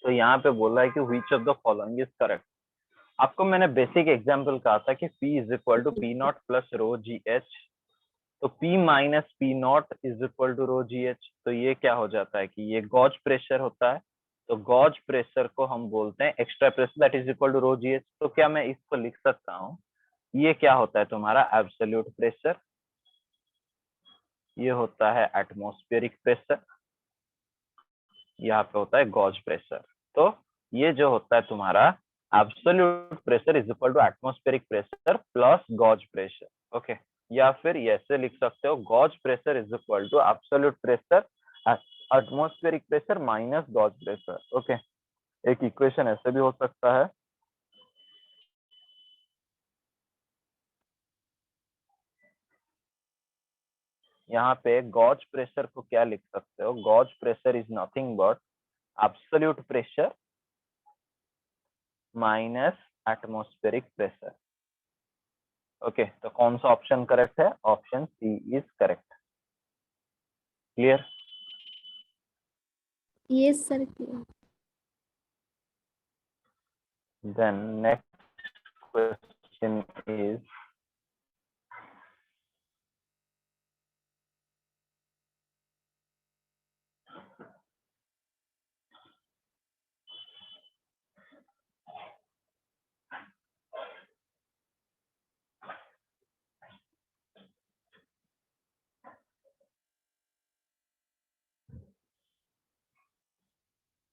तो यहाँ पे बोला है कि which of the following is correct. आपको मैंने बेसिक एग्जांपल कहा था कि P is equal to P naught plus rho ji H. तो P minus P naught is equal to rho ji H. तो ये क्या हो जाता है कि ये गॉज प्रेशर होता है। तो गॉज प्रेशर को हम बोलते हैं extra pressure, that is equal to rho ji H. तो क्या मैं इसको लिख सकता हूँ, ये क्या होता है तुम्हारा एब्सोल्यूट प्रेशर, ये होता है एटमॉस्फेरिक प्रेशर, यहाँ पे होता है गॉज प्रेशर। तो ये जो होता है तुम्हारा absolute pressure is equal to atmospheric pressure plus gauge pressure. Okay, या फिर ऐसे लिख सकते हो gauge pressure is equal to absolute pressure atmospheric pressure minus gauge pressure. Okay, एक इक्वेशन ऐसे भी हो सकता है। यहाँ पे गॉज प्रेशर को क्या लिख सकते हो, gauge pressure is nothing but absolute pressure minus atmospheric pressure. Okay, तो कौन सा ऑप्शन करेक्ट है? Option C is correct. Clear? Yes sir. Then next question is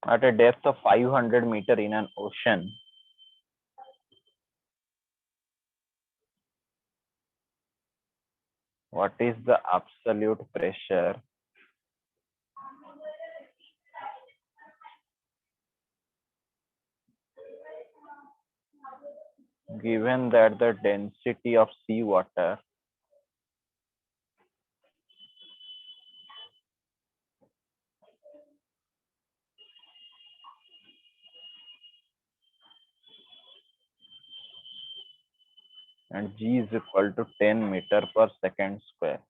at a depth of 500 meter in an ocean, what is the absolute pressure given that the density of seawater and g is equal to 10 meter per second square?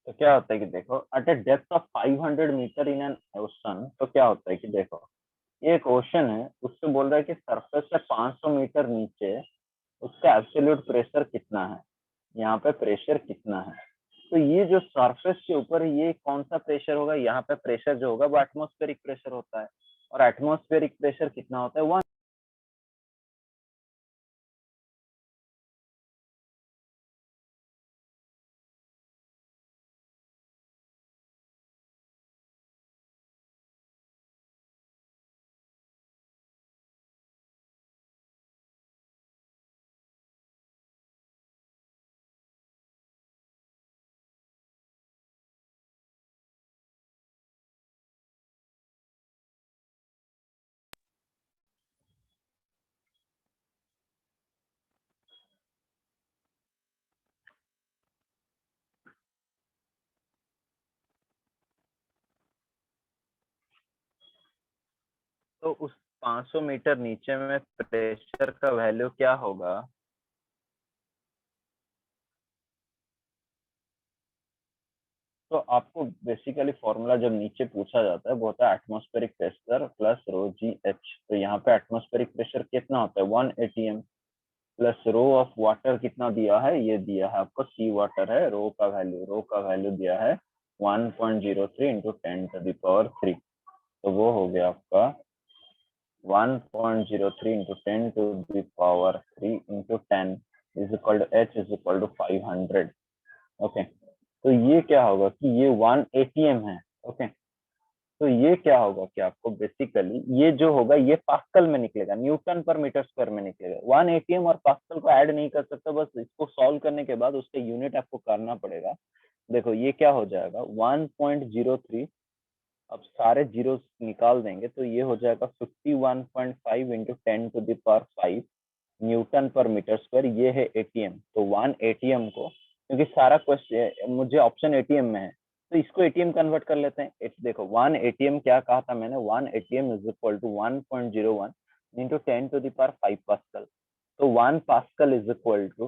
तो क्या होता है कि देखो at a depth of 500 metre in an ocean, तो क्या होता है कि देखो ये एक ओशन है, उससे बोल रहा है कि सरफेस से 500 मीटर नीचे उसका एब्सोल्यूट प्रेशर कितना है, यहाँ पे प्रेशर कितना है। तो ये जो सरफेस के ऊपर ये कौन सा प्रेशर होगा, यहाँ पे प्रेशर जो होगा वो एटमॉस्फेरिक प्रेशर होता है, और एटमॉस्फेरिक प्रेशर कितना होता है? 1। तो उस 500 मीटर नीचे में प्रेशर का वैल्यू क्या होगा? तो आपको बेसिकली फॉर्मूला जब नीचे पूछा जाता है वो होता है एटमॉस्फेरिक प्रेशर प्लस रो जी एच। तो यहाँ पे एटमॉस्फेरिक प्रेशर कितना होता है? 1 atm plus rho of water कितना दिया है? ये दिया है आपको सी वाटर है, रो का वैल्यू दिया है 1.03 इंटू 10⁻³ तो वो हो गया आपका 1.03 into 10⁻³ into 10 is equal to H is equal to 500। Okay, तो ये क्या होगा कि ये 1 atm है। ओके, तो ये क्या होगा कि आपको बेसिकली ये जो होगा ये पास्कल में निकलेगा, न्यूटन पर मीटर स्क्वायर में निकलेगा। 1 atm और पास्कल को ऐड नहीं कर सकता, बस इसको सॉल्व करने के बाद उसका यूनिट आपको करना पड़ेगा। देखो ये क्या हो जाएगा 1.03, अब सारे जीरो निकाल देंगे तो ये हो जाएगा 51.5 इंटू 10⁵ न्यूटन पर मीटर स्क्वायर। ये है एटीएम। तो 1 atm को, क्योंकि सारा क्वेश्चन मुझे ऑप्शन एटीएम में है तो इसको एटीएम कन्वर्ट कर लेते हैं। देखो 1 atm क्या कहा था मैंने, 1 atm is equal to 1.01 into 10⁵ pascal. तो 1 पास्कल इज इक्वल टू,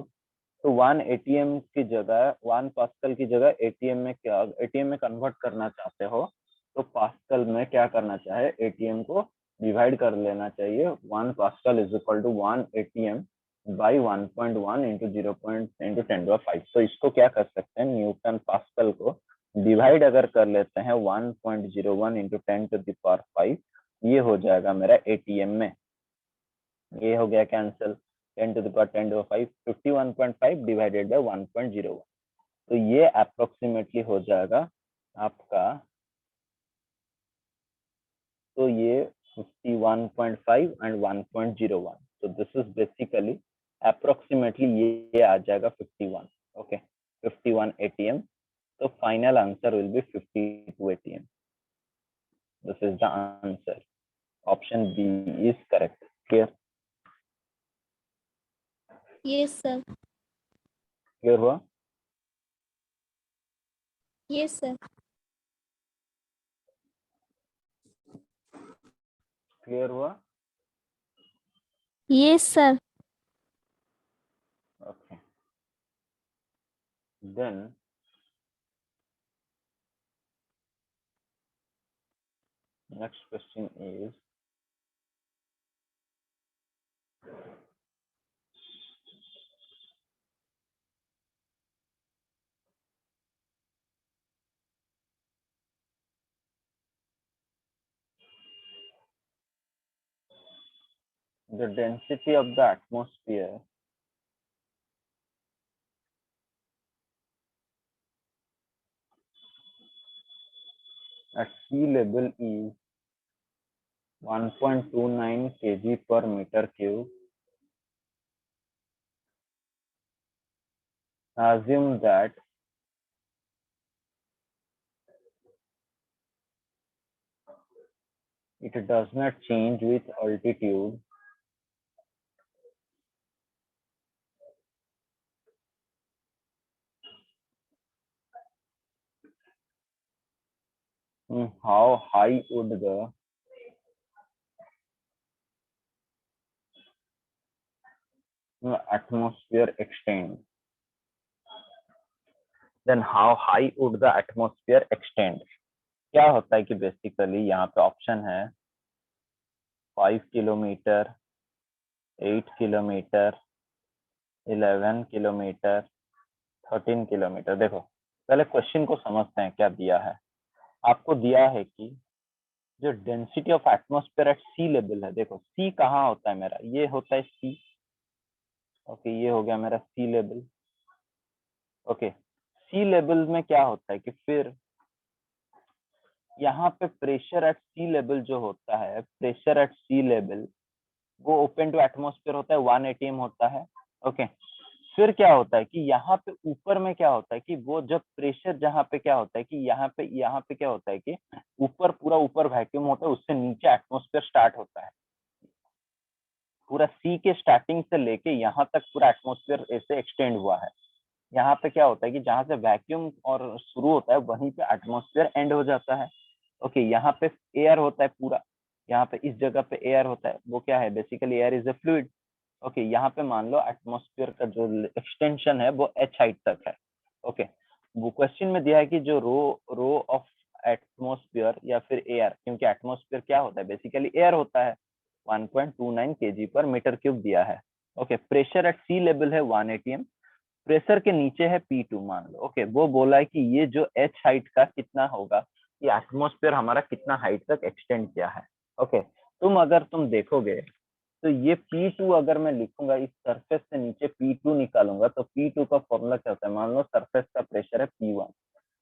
तो 1 atm की जगह 1 पास्कल की जगह एटीएम में कन्वर्ट करना चाहते हो तो पास्कल में क्या करना चाहे एटीएम को डिवाइड कर लेना चाहिए 1 pascal is equal to 1 ATM by 1.1 into 0.10 तो इसको क्या कर सकते हैं, न्यूटन पास्कल को डिवाइड अगर कर लेते हैं 1.01 इंटू 10⁵, ये हो जाएगा मेरा ATM में, ये हो गया कैंसिल, 10⁵ 51.5 डिवाइडेड बाई 1.01, तो ये अप्रोक्सीमेटली हो जाएगा आपका, तो ये 51.5 and 1.01, so this is basically approximately ये आ जाएगा 51, okay, 51 ATM, so final answer will be 52 ATM. This is the answer. Option B is correct. Clear? Yes, sir. Clear हुआ? Yes, sir. Clear हुआ? Yes, sir. Okay. Then next question is, the density of the atmosphere at sea level is 1.29 kg per meter cube. Assume that it does not change with altitude. How high would the atmosphere extend? Then how high would the atmosphere extend? क्या होता है कि basically यहाँ पे option है 5 kilometre, 8 kilometre, 11 kilometre, 13 kilometre. देखो पहले question को समझते हैं क्या दिया है। आपको दिया है कि जो density of atmosphere at sea level है, देखो सी कहाँ होता है मेरा, ये होता है सी, ओके, ये हो गया मेरा सी लेवल, ओके। सी लेवल में क्या होता है कि फिर यहाँ पे प्रेशर एट सी लेवल जो होता है, प्रेशर एट सी लेवल वो ओपन टू एटमॉस्फेयर होता है, 1 ATM होता है, ओके। फिर क्या होता है कि यहाँ पे ऊपर में क्या होता है कि वो जब प्रेशर जहाँ पे क्या होता है कि यहाँ पे क्या होता है कि ऊपर पूरा ऊपर वैक्यूम होता है, उससे नीचे एटमॉस्फेयर स्टार्ट होता है, पूरा सी के स्टार्टिंग से लेके यहाँ तक पूरा एटमॉस्फेयर ऐसे एक्सटेंड हुआ है। यहाँ पे क्या होता है कि जहाँ से वैक्यूम और शुरू होता है वहीं पे एटमॉस्फेयर एंड हो जाता है, ओके। यहाँ पे एयर होता है पूरा, यहाँ पे इस जगह पे एयर होता है, वो क्या है basically air is a fluid, okay. यहाँ पे मान लो एटमॉस्फेयर का जो एक्सटेंशन है वो h हाइट तक है, ओके। वो क्वेश्चन में दिया है कि जो रो ऑफ एटमॉस्फेयर या फिर एयर, क्योंकि एटमॉस्फेयर क्या होता है बेसिकली एयर होता है, 1.29 kg पर मीटर क्यूब दिया है, okay. Pressure at sea level है 1 ATM, प्रेशर के नीचे है P2 मान लो, ओके। वो बोला है कि ये जो h हाइट का कितना होगा, ये एटमॉस्फेयर हमारा कितना हाइट तक एक्सटेंड किया है, ओके। अगर तुम देखोगे तो ये P2 अगर मैं लिखूंगा, इस सरफेस से नीचे P2 निकालूंगा तो P2 का फॉर्मूला क्या होता है, मान लो सरफेस का प्रेशर है P1,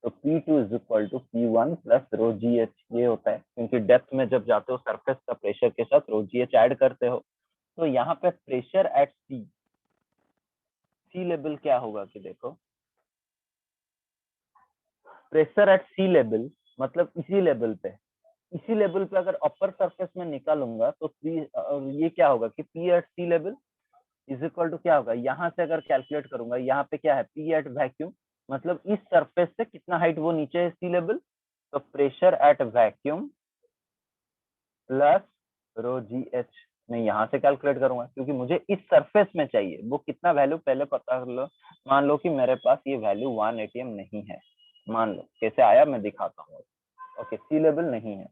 तो P2 is equal to P1 plus rho ji H, ये होता है क्योंकि डेप्थ में जब जाते हो सरफेस का प्रेशर के साथ रो जी एच ऐड करते हो। तो यहाँ पे प्रेशर एट सी लेवल क्या होगा कि देखो प्रेशर एट सी लेवल मतलब इसी लेवल पे अगर अपर सरफेस में निकालूंगा तो ये क्या होगा कि P at sea level is equal to क्या होगा, यहाँ से अगर कैलकुलेट करूंगा, यहाँ पे क्या है पी एट वैक्यूम, मतलब इस सरफेस से कितना हाइट वो नीचे है सी लेवल, तो pressure at vacuum plus rho ji H मैं यहाँ से कैलकुलेट करूंगा, क्योंकि मुझे इस सरफेस में चाहिए वो कितना वैल्यू पहले पता कर लो। मान लो कि मेरे पास ये वैल्यू 1 ATM नहीं है, मान लो कैसे आया मैं दिखाता हूँ, ओके। सी लेवल नहीं है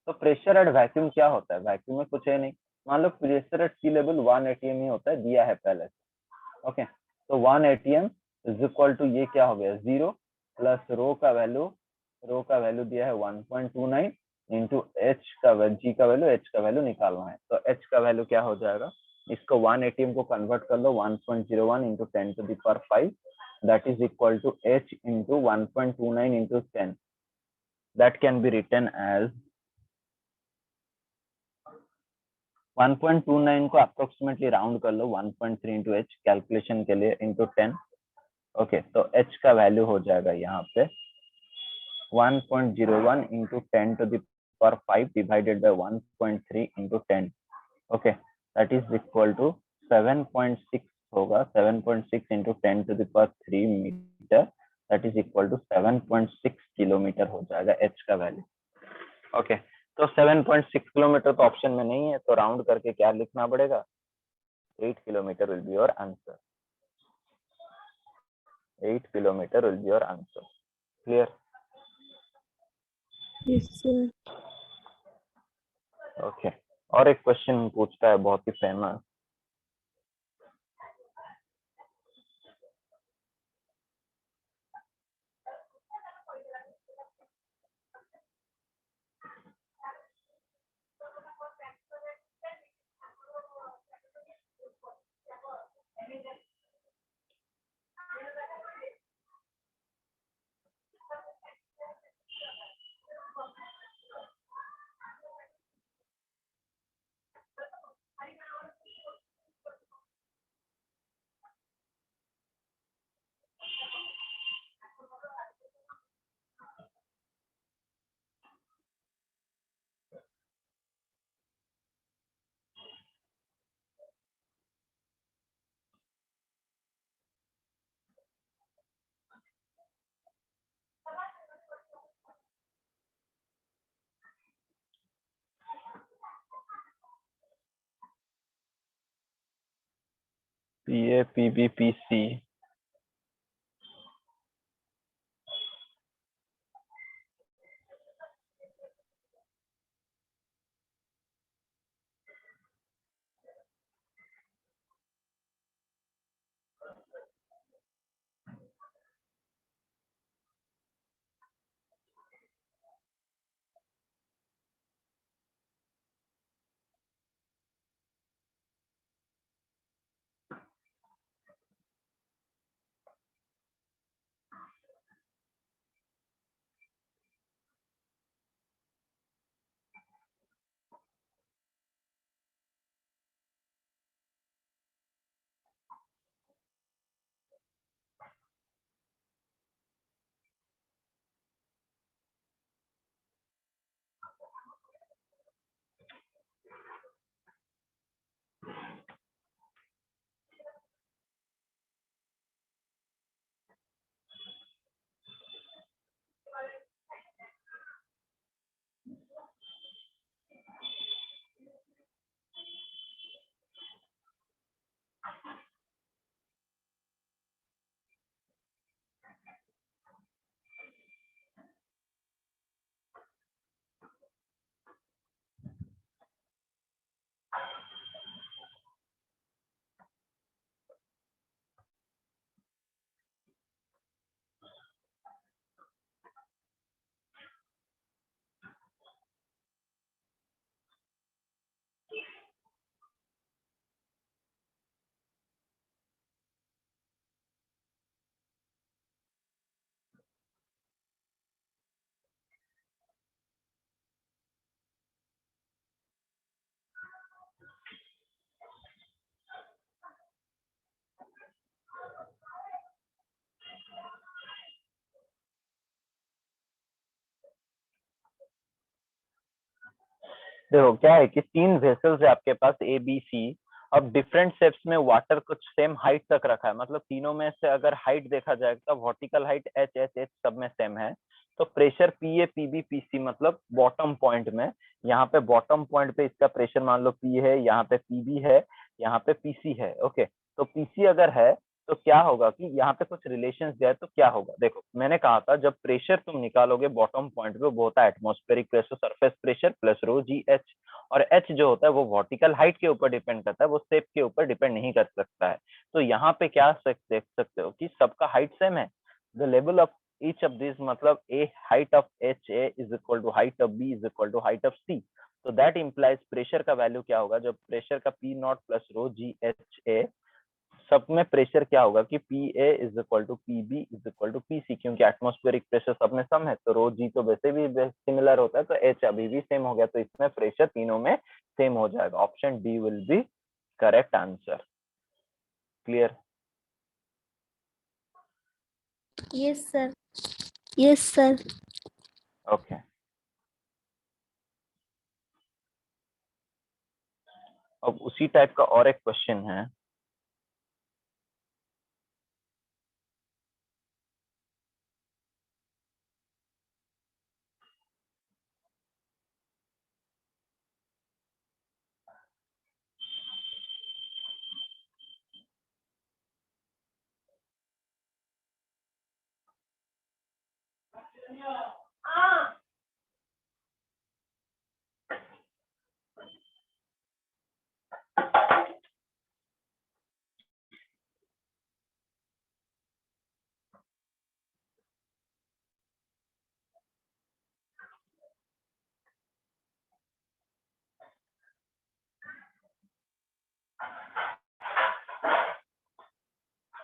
तो प्रेशर एट वैक्यूम क्या होता है, वैक्यूम में कुछ है नहीं, मान लो pressure at sea level 1 atm ही होता है, दिया है पहले से। ओके, तो 1 atm इज इक्वल टू ये क्या हो गया 0 प्लस रो का वैल्यू दिया है 1.29 इंटू एच का एच का वैल्यू निकालना है। तो एच का वैल्यू क्या हो जाएगा, इसको 1 atm को कन्वर्ट कर लो 1.01 into 10⁵ that is equal to h into 1.29 into 10, that can be written as 1.29 को अप्रोक्सीमेटली राउंड कर लो 1.3 इंटू एच कैलकुलेशन के लिए इंटू 10। ओके, तो एच का वैल्यू हो जाएगा यहाँ पे 1.01 into 10⁵ divided by 1.3 into 10। Okay, that is equal to 7.6 होगा, 7.6 into 10⁵ metre, that is equal to 7.6 kilometre हो जाएगा एच का वैल्यू। ओके, तो 7.6 किलोमीटर तो ऑप्शन में नहीं है, तो राउंड करके क्या लिखना पड़ेगा, 8 kilometre will be your answer. 8 kilometre will be your answer. Clear? Yes sir. Okay, और एक क्वेश्चन पूछता है बहुत ही फेमस, PA PB PC, देखो क्या है कि 3 वेसल्स है आपके पास ए बी सी, अब डिफरेंट शेप्स में वाटर कुछ सेम हाइट तक रखा है, मतलब तीनों में से अगर हाइट देखा जाए तो vertical height H H H सब में सेम है। तो pressure P A P B P C मतलब बॉटम पॉइंट में, यहाँ पे बॉटम पॉइंट पे इसका प्रेशर मान लो पी है, यहाँ पे पी बी है, यहाँ पे पीसी है। ओके, तो पीसी अगर है तो क्या होगा कि यहाँ पे कुछ रिलेशंस दिया है, तो क्या होगा देखो, मैंने कहा था जब प्रेशर तुम निकालोगे बॉटम पॉइंट पे, वो होता है atmospheric pressure surface pressure plus rho जी एच, और एच जो होता है वो वर्टिकल हाइट के ऊपर डिपेंड करता है, वो शेप के ऊपर डिपेंड नहीं कर सकता है। तो यहाँ पे क्या देख सकते हो कि सबका हाइट सेम है, the level of each of this, मतलब a height of h A is equal to height of B is equal to height of C. तो दैट इंप्लाइज प्रेशर का वैल्यू क्या होगा, जब प्रेशर का P naught plus rho ji h A, सब में pressure क्या होगा कि P A is equal to P B is equal to P C, क्योंकि एटमॉस्फेरिक प्रेशर सब में सम है, तो रो जी तो वैसे भी सिमिलर होता है, तो एच अभी भी सेम हो गया, तो इसमें प्रेशर तीनों में सेम हो जाएगा। Option D will be correct answer. Clear? Yes sir. Yes sir. Okay, अब उसी टाइप का और एक क्वेश्चन है।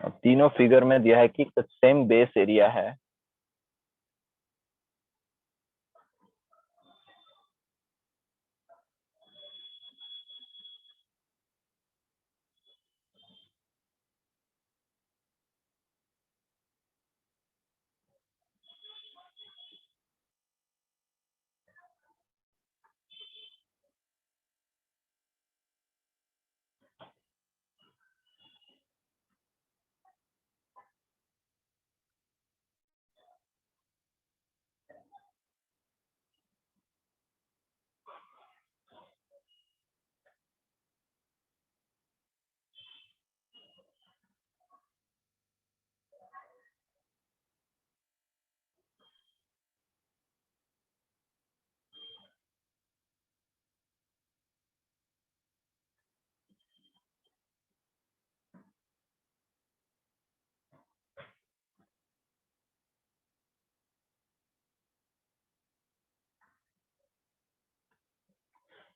अब तीनों फिगर में दिया है कि सेम बेस एरिया है,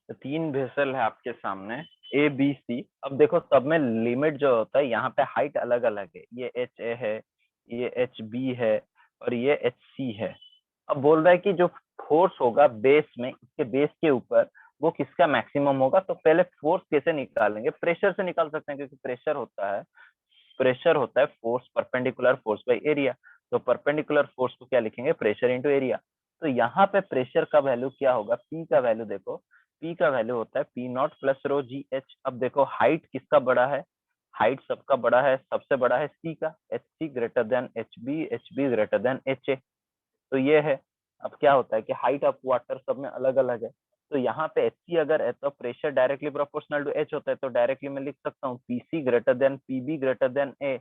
तो तीन वेसल है आपके सामने, ए बी सी। अब देखो सब में लिमिट जो होता है, यहाँ पे हाइट अलग अलग है, ये एच ए है, ये एच बी है, और ये एच सी है। अब बोल रहा है कि जो फोर्स होगा बेस में, इसके बेस के ऊपर, वो किसका मैक्सिमम होगा। तो पहले फोर्स कैसे निकालेंगे, प्रेशर से निकाल सकते हैं, क्योंकि प्रेशर होता है force perpendicular force by area. तो परपेंडिकुलर फोर्स को क्या लिखेंगे, प्रेशर इंटू एरिया। तो यहाँ पे प्रेशर का वैल्यू क्या होगा, पी का वैल्यू देखो, पी का वैल्यू होता है पी नॉट प्लस रो जी एच। अब देखो हाइट किसका बड़ा है, हाइट सबका बड़ा है, सबसे बड़ा है सी का, H C greater than H B greater than H A. तो ये है। अब क्या होता है कि हाइट ऑफ वाटर सब में अलग अलग है, तो यहाँ पे एच सी अगर है तो pressure directly proportional to H होता है, तो डायरेक्टली मैं लिख सकता हूँ P C greater than P B greater than A,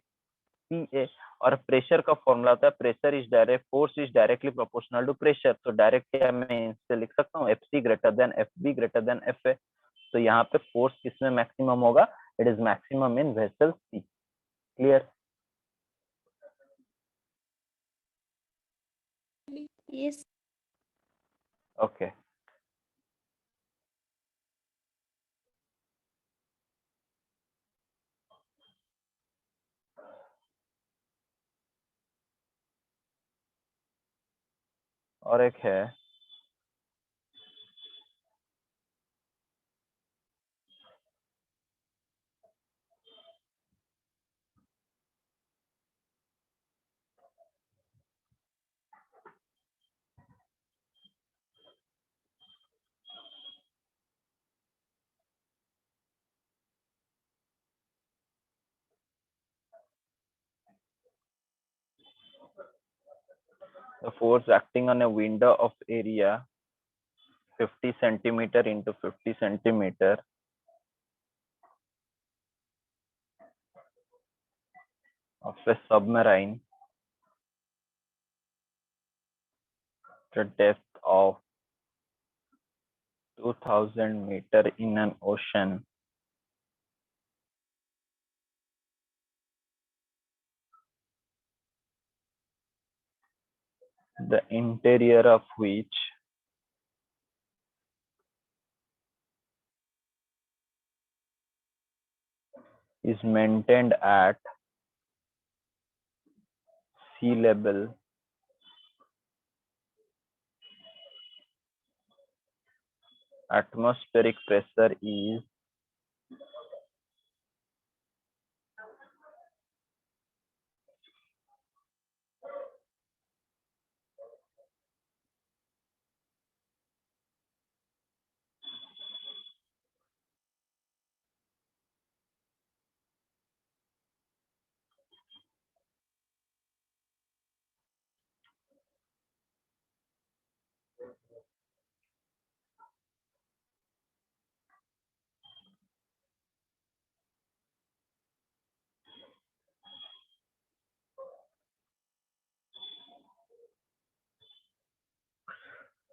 P A. और प्रेशर का फॉर्मूला होता है pressure is direct, force is directly proportional to pressure, तो डायरेक्ट मैं इससे लिख सकता हूँ F C greater than F B greater than F A. तो यहाँ पे फोर्स किसमें मैक्सिमम होगा, it is maximum in vessel C. Clear? Yes. Okay, और एक है, the force acting on a window of area 50 centimeter into 50 centimeter of a submarine, the depth of 2000 meter in an ocean, the interior of which is maintained at sea level atmospheric pressure is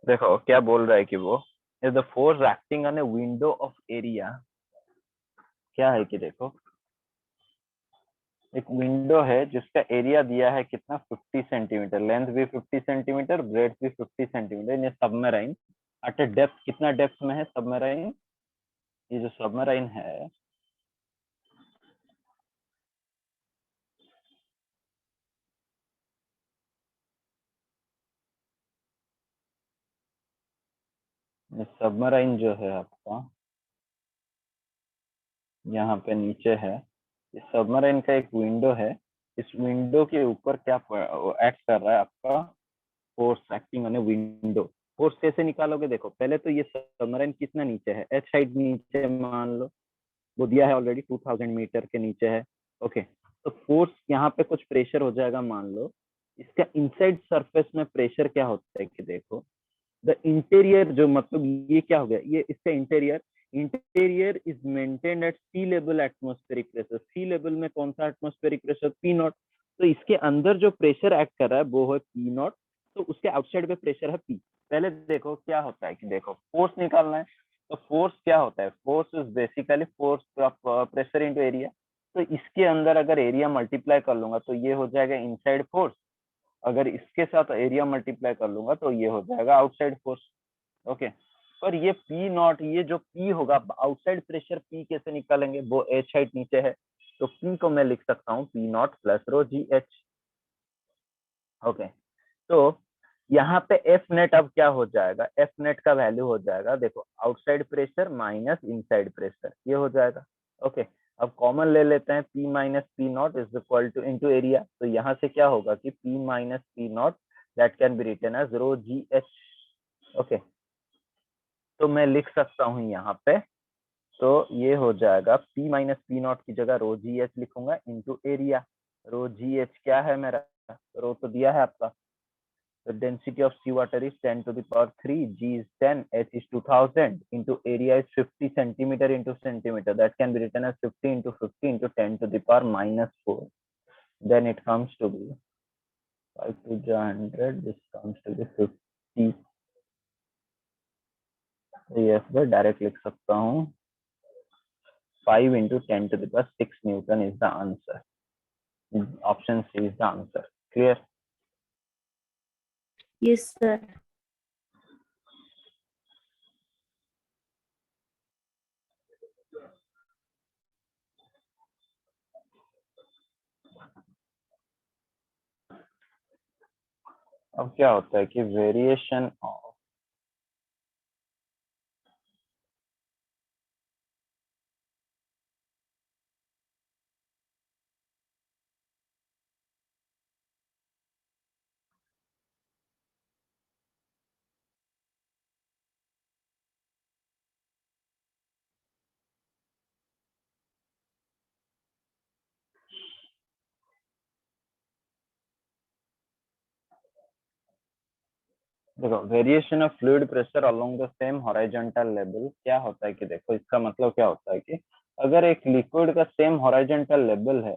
देखो क्या बोल रहा है कि वो is the force acting on a window of area। क्या है कि देखो एक विंडो है जिसका एरिया दिया है कितना 50 सेंटीमीटर, लेंथ भी 50 सेंटीमीटर, ब्रेड भी 50 सेंटीमीटर। ये सबमराइन एट ए डेप्थ, कितना डेप्थ में है सबमराइन? ये जो सबमराइन है ये सबमराइन जो है आपका यहाँ पे नीचे है। इस सबमराइन का एक विंडो है। इस विंडो के ऊपर क्या एक्ट कर रहा है आपका force acting on a window. Force कैसे निकालोगे? देखो पहले तो ये सबमराइन कितना नीचे है, एच हाइट नीचे मान लो, वो दिया है ऑलरेडी 2000 मीटर के नीचे है। ओके, तो फोर्स यहाँ पे कुछ प्रेशर हो जाएगा मान लो। इसका इनसाइड सरफेस में प्रेशर क्या होता है कि देखो द इंटीरियर, जो मतलब ये क्या हो गया, ये इसका interior, interior is maintained at sea level atmospheric pressure. Sea level में कौन सा एटमॉस्फेरिक प्रेशर? P not. तो इसके अंदर जो प्रेशर एक्ट कर रहा है वो है पी नॉट, तो उसके आउटसाइड पे प्रेशर है पी। पहले देखो क्या होता है कि देखो फोर्स निकालना है, तो फोर्स क्या होता है? Force is basically force of pressure into area. तो इसके अंदर अगर एरिया मल्टीप्लाई कर लूंगा तो ये हो जाएगा इनसाइड फोर्स, अगर इसके साथ एरिया मल्टीप्लाई कर लूंगा तो ये हो जाएगा आउटसाइड फोर्स। ओके, पर ये पी नॉट, ये जो पी होगा आउटसाइड प्रेशर पी कैसे निकालेंगे? वो एच हाइट नीचे है, तो पी को मैं लिख सकता हूँ पी नॉट प्लस रो जी एच। ओके, तो यहाँ पे एफ नेट अब क्या हो जाएगा? एफ नेट का वैल्यू हो जाएगा देखो outside pressure minus inside pressure, ये हो जाएगा। ओके, अब कॉमन ले लेते हैं, P minus P naught is equal to into area. तो यहाँ से क्या होगा कि P minus P naught that can be written as rho ji H. Okay, तो मैं लिख सकता हूँ यहाँ पे, तो ये हो जाएगा पी माइनस पी नॉट की जगह रो जी एच लिखूंगा इंटू एरिया। रो जी एच क्या है मेरा? रो तो दिया है आपका। The density of seawater is 10 to the power 3, G is 10, H is 2000, into area is 50 centimeter into centimeter. That can be written as 50 into 50 into 10 to the power minus 4. Then it comes to be 5 to the 100. This comes to be 50. Yes, मैं direct लिख सकता हूँ 5 into 10 to the power 6 Newton is the answer. Option C is the answer. Clear? Yes, sir. अब क्या होता है कि variation of देखो variation of fluid pressure along the same horizontal level क्या होता है कि देखो इसका मतलब क्या होता है कि अगर एक लिक्विड का सेम हॉरिजॉन्टल लेवल है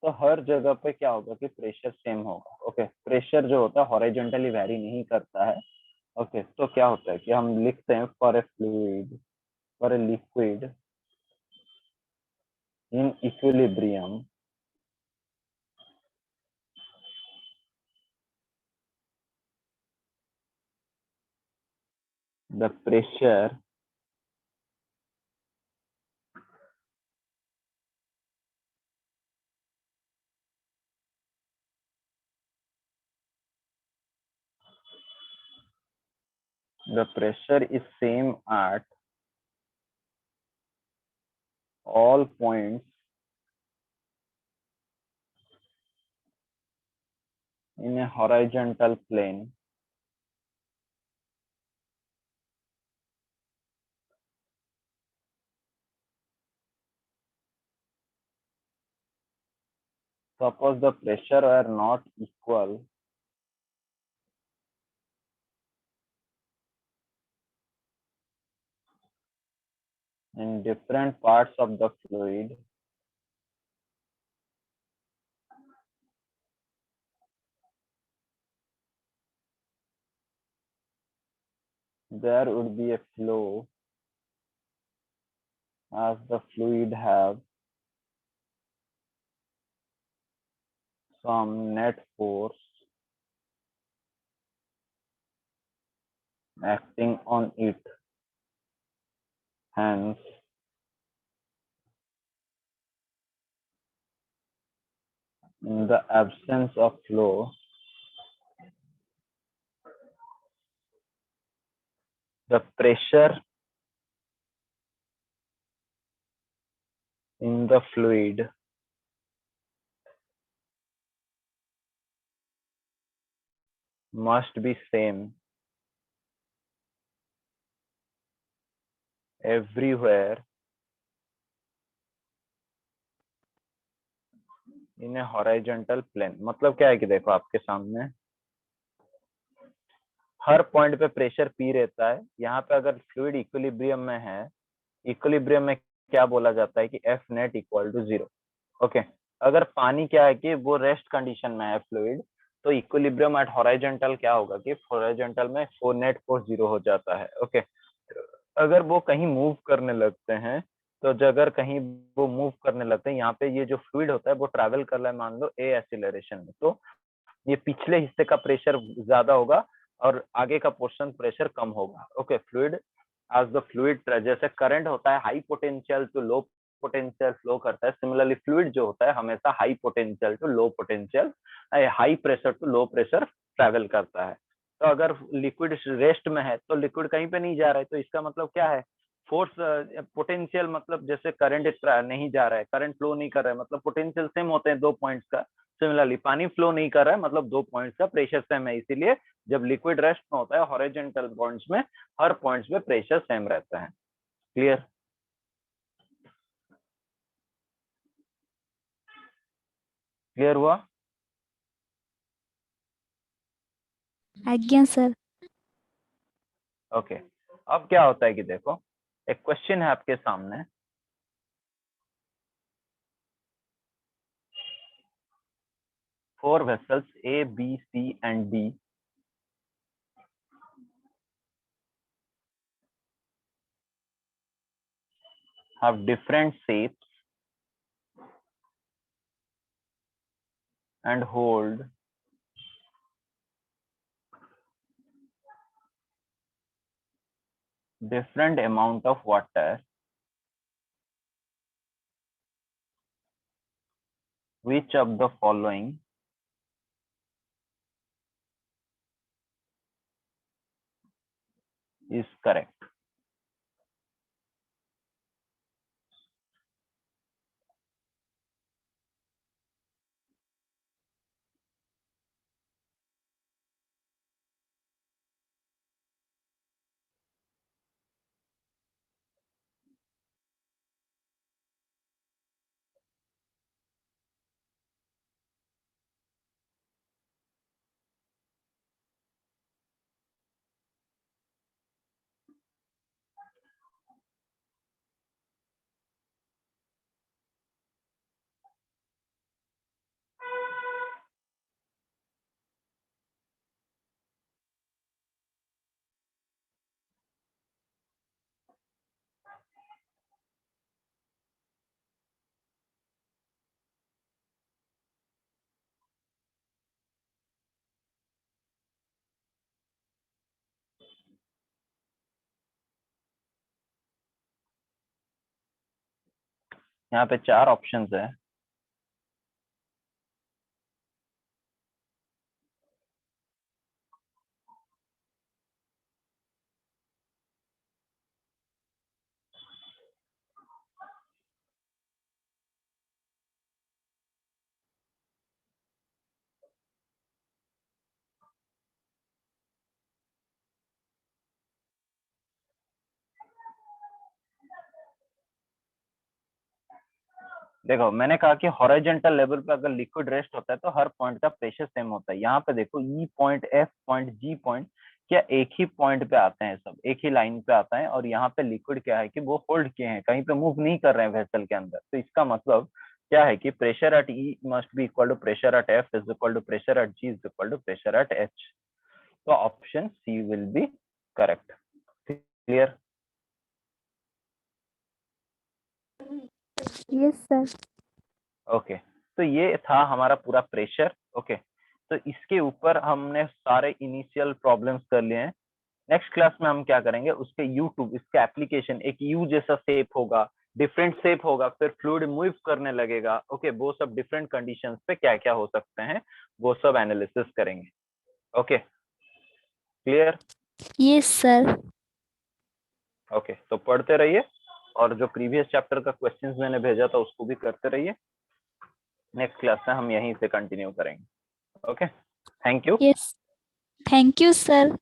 तो हर जगह पे क्या होगा कि प्रेशर सेम होगा। ओके, प्रेशर जो होता है हॉरिजॉन्टली वैरी नहीं करता है। ओके, तो क्या होता है कि हम लिखते हैं for a fluid, for a liquid in equilibrium, the pressure is same at all points in a horizontal plane suppose the pressure are not equal in different parts of the fluid, there would be a flow as the fluid have some net force acting on it. Hence, in the absence of flow, the pressure in the fluid must be same everywhere in a horizontal plane. मतलब क्या है कि देखो आपके सामने हर point पे pressure P रहता है। यहाँ पे अगर फ्लूइड इक्विलिब्रियम में है, इक्विलिब्रियम में क्या बोला जाता है कि F net equal to 0। Okay, अगर पानी क्या है कि वो रेस्ट कंडीशन में है फ्लूइड, तो इक्विलिब्रियम एट हॉरिजॉन्टल क्या होगा कि हॉरिजॉन्टल में फोर नेट फोर्स 0 हो जाता है। ओके, अगर वो कहीं मूव करने लगते हैं, तो अगर कहीं वो मूव करने लगते हैं, यहाँ पे ये जो फ्लूइड होता है वो ट्रैवल कर रहा है मान लो ए एक्सीलरेशन में, तो ये पिछले हिस्से का प्रेशर ज्यादा होगा और आगे का पोर्शन प्रेशर कम होगा। Okay, fluid as the fluid, जैसे करंट होता है high potential to low potential flow करता है, सिमिलरली फ्लूइड जो होता है हमेशा high potential to low potential, high pressure to low pressure travel करता है। तो अगर लिक्विड रेस्ट में है तो लिक्विड कहीं पे नहीं जा रहा है, तो इसका मतलब क्या है, फोर्स पोटेंशियल, मतलब जैसे करंट नहीं जा रहा है, करंट फ्लो नहीं कर रहा है, मतलब पोटेंशियल सेम होते हैं दो पॉइंट्स का। सिमिलरली पानी फ्लो नहीं कर रहा है, मतलब दो पॉइंट्स का प्रेशर सेम है। इसीलिए जब लिक्विड रेस्ट में होता है हॉरिजॉन्टल पॉइंट्स में, हर पॉइंट्स में प्रेशर सेम रहता है। क्लियर? क्लियर हुआ? आज्ञा सर। ओके, अब क्या होता है कि देखो एक क्वेश्चन है आपके सामने, four vessels A B C and D have different shapes and hold different amount of water. Which of the following is correct? यहाँ पे 4 ऑप्शंस है। देखो मैंने कहा कि हॉरिजॉन्टल लेवल पे अगर लिक्विड रेस्ट होता है तो हर पॉइंट का प्रेशर सेम होता है। यहाँ पे देखो ई पॉइंट, एफ पॉइंट, जी पॉइंट क्या एक ही पॉइंट पे आते हैं, सब एक ही लाइन पे आता है। और यहाँ पे लिक्विड क्या है कि वो होल्ड किए हैं, कहीं पे मूव नहीं कर रहे हैं वेसल के अंदर। तो इसका मतलब क्या है कि pressure at E must be equal to pressure at F is equal to pressure at G is equal to pressure at H. तो option C will be correct. Clear? Yes sir. Okay तो ये था हमारा पूरा pressure. Okay तो इसके ऊपर हमने सारे इनिशियल प्रॉब्लम्स कर लिए हैं। नेक्स्ट क्लास में हम क्या करेंगे, उसके यूट्यूब, इसका एप्लीकेशन, एक यू जैसा शेप होगा, डिफरेंट शेप होगा, फिर फ्लूइड मूव करने लगेगा। ओके वो सब डिफरेंट कंडीशंस पे क्या क्या हो सकते हैं वो सब एनालिसिस करेंगे। Okay clear? Yes sir. Okay तो पढ़ते रहिए और जो प्रीवियस चैप्टर का क्वेश्चंस मैंने भेजा था उसको भी करते रहिए। नेक्स्ट क्लास में हम यहीं से कंटिन्यू करेंगे। Okay thank you. Yes, thank you sir.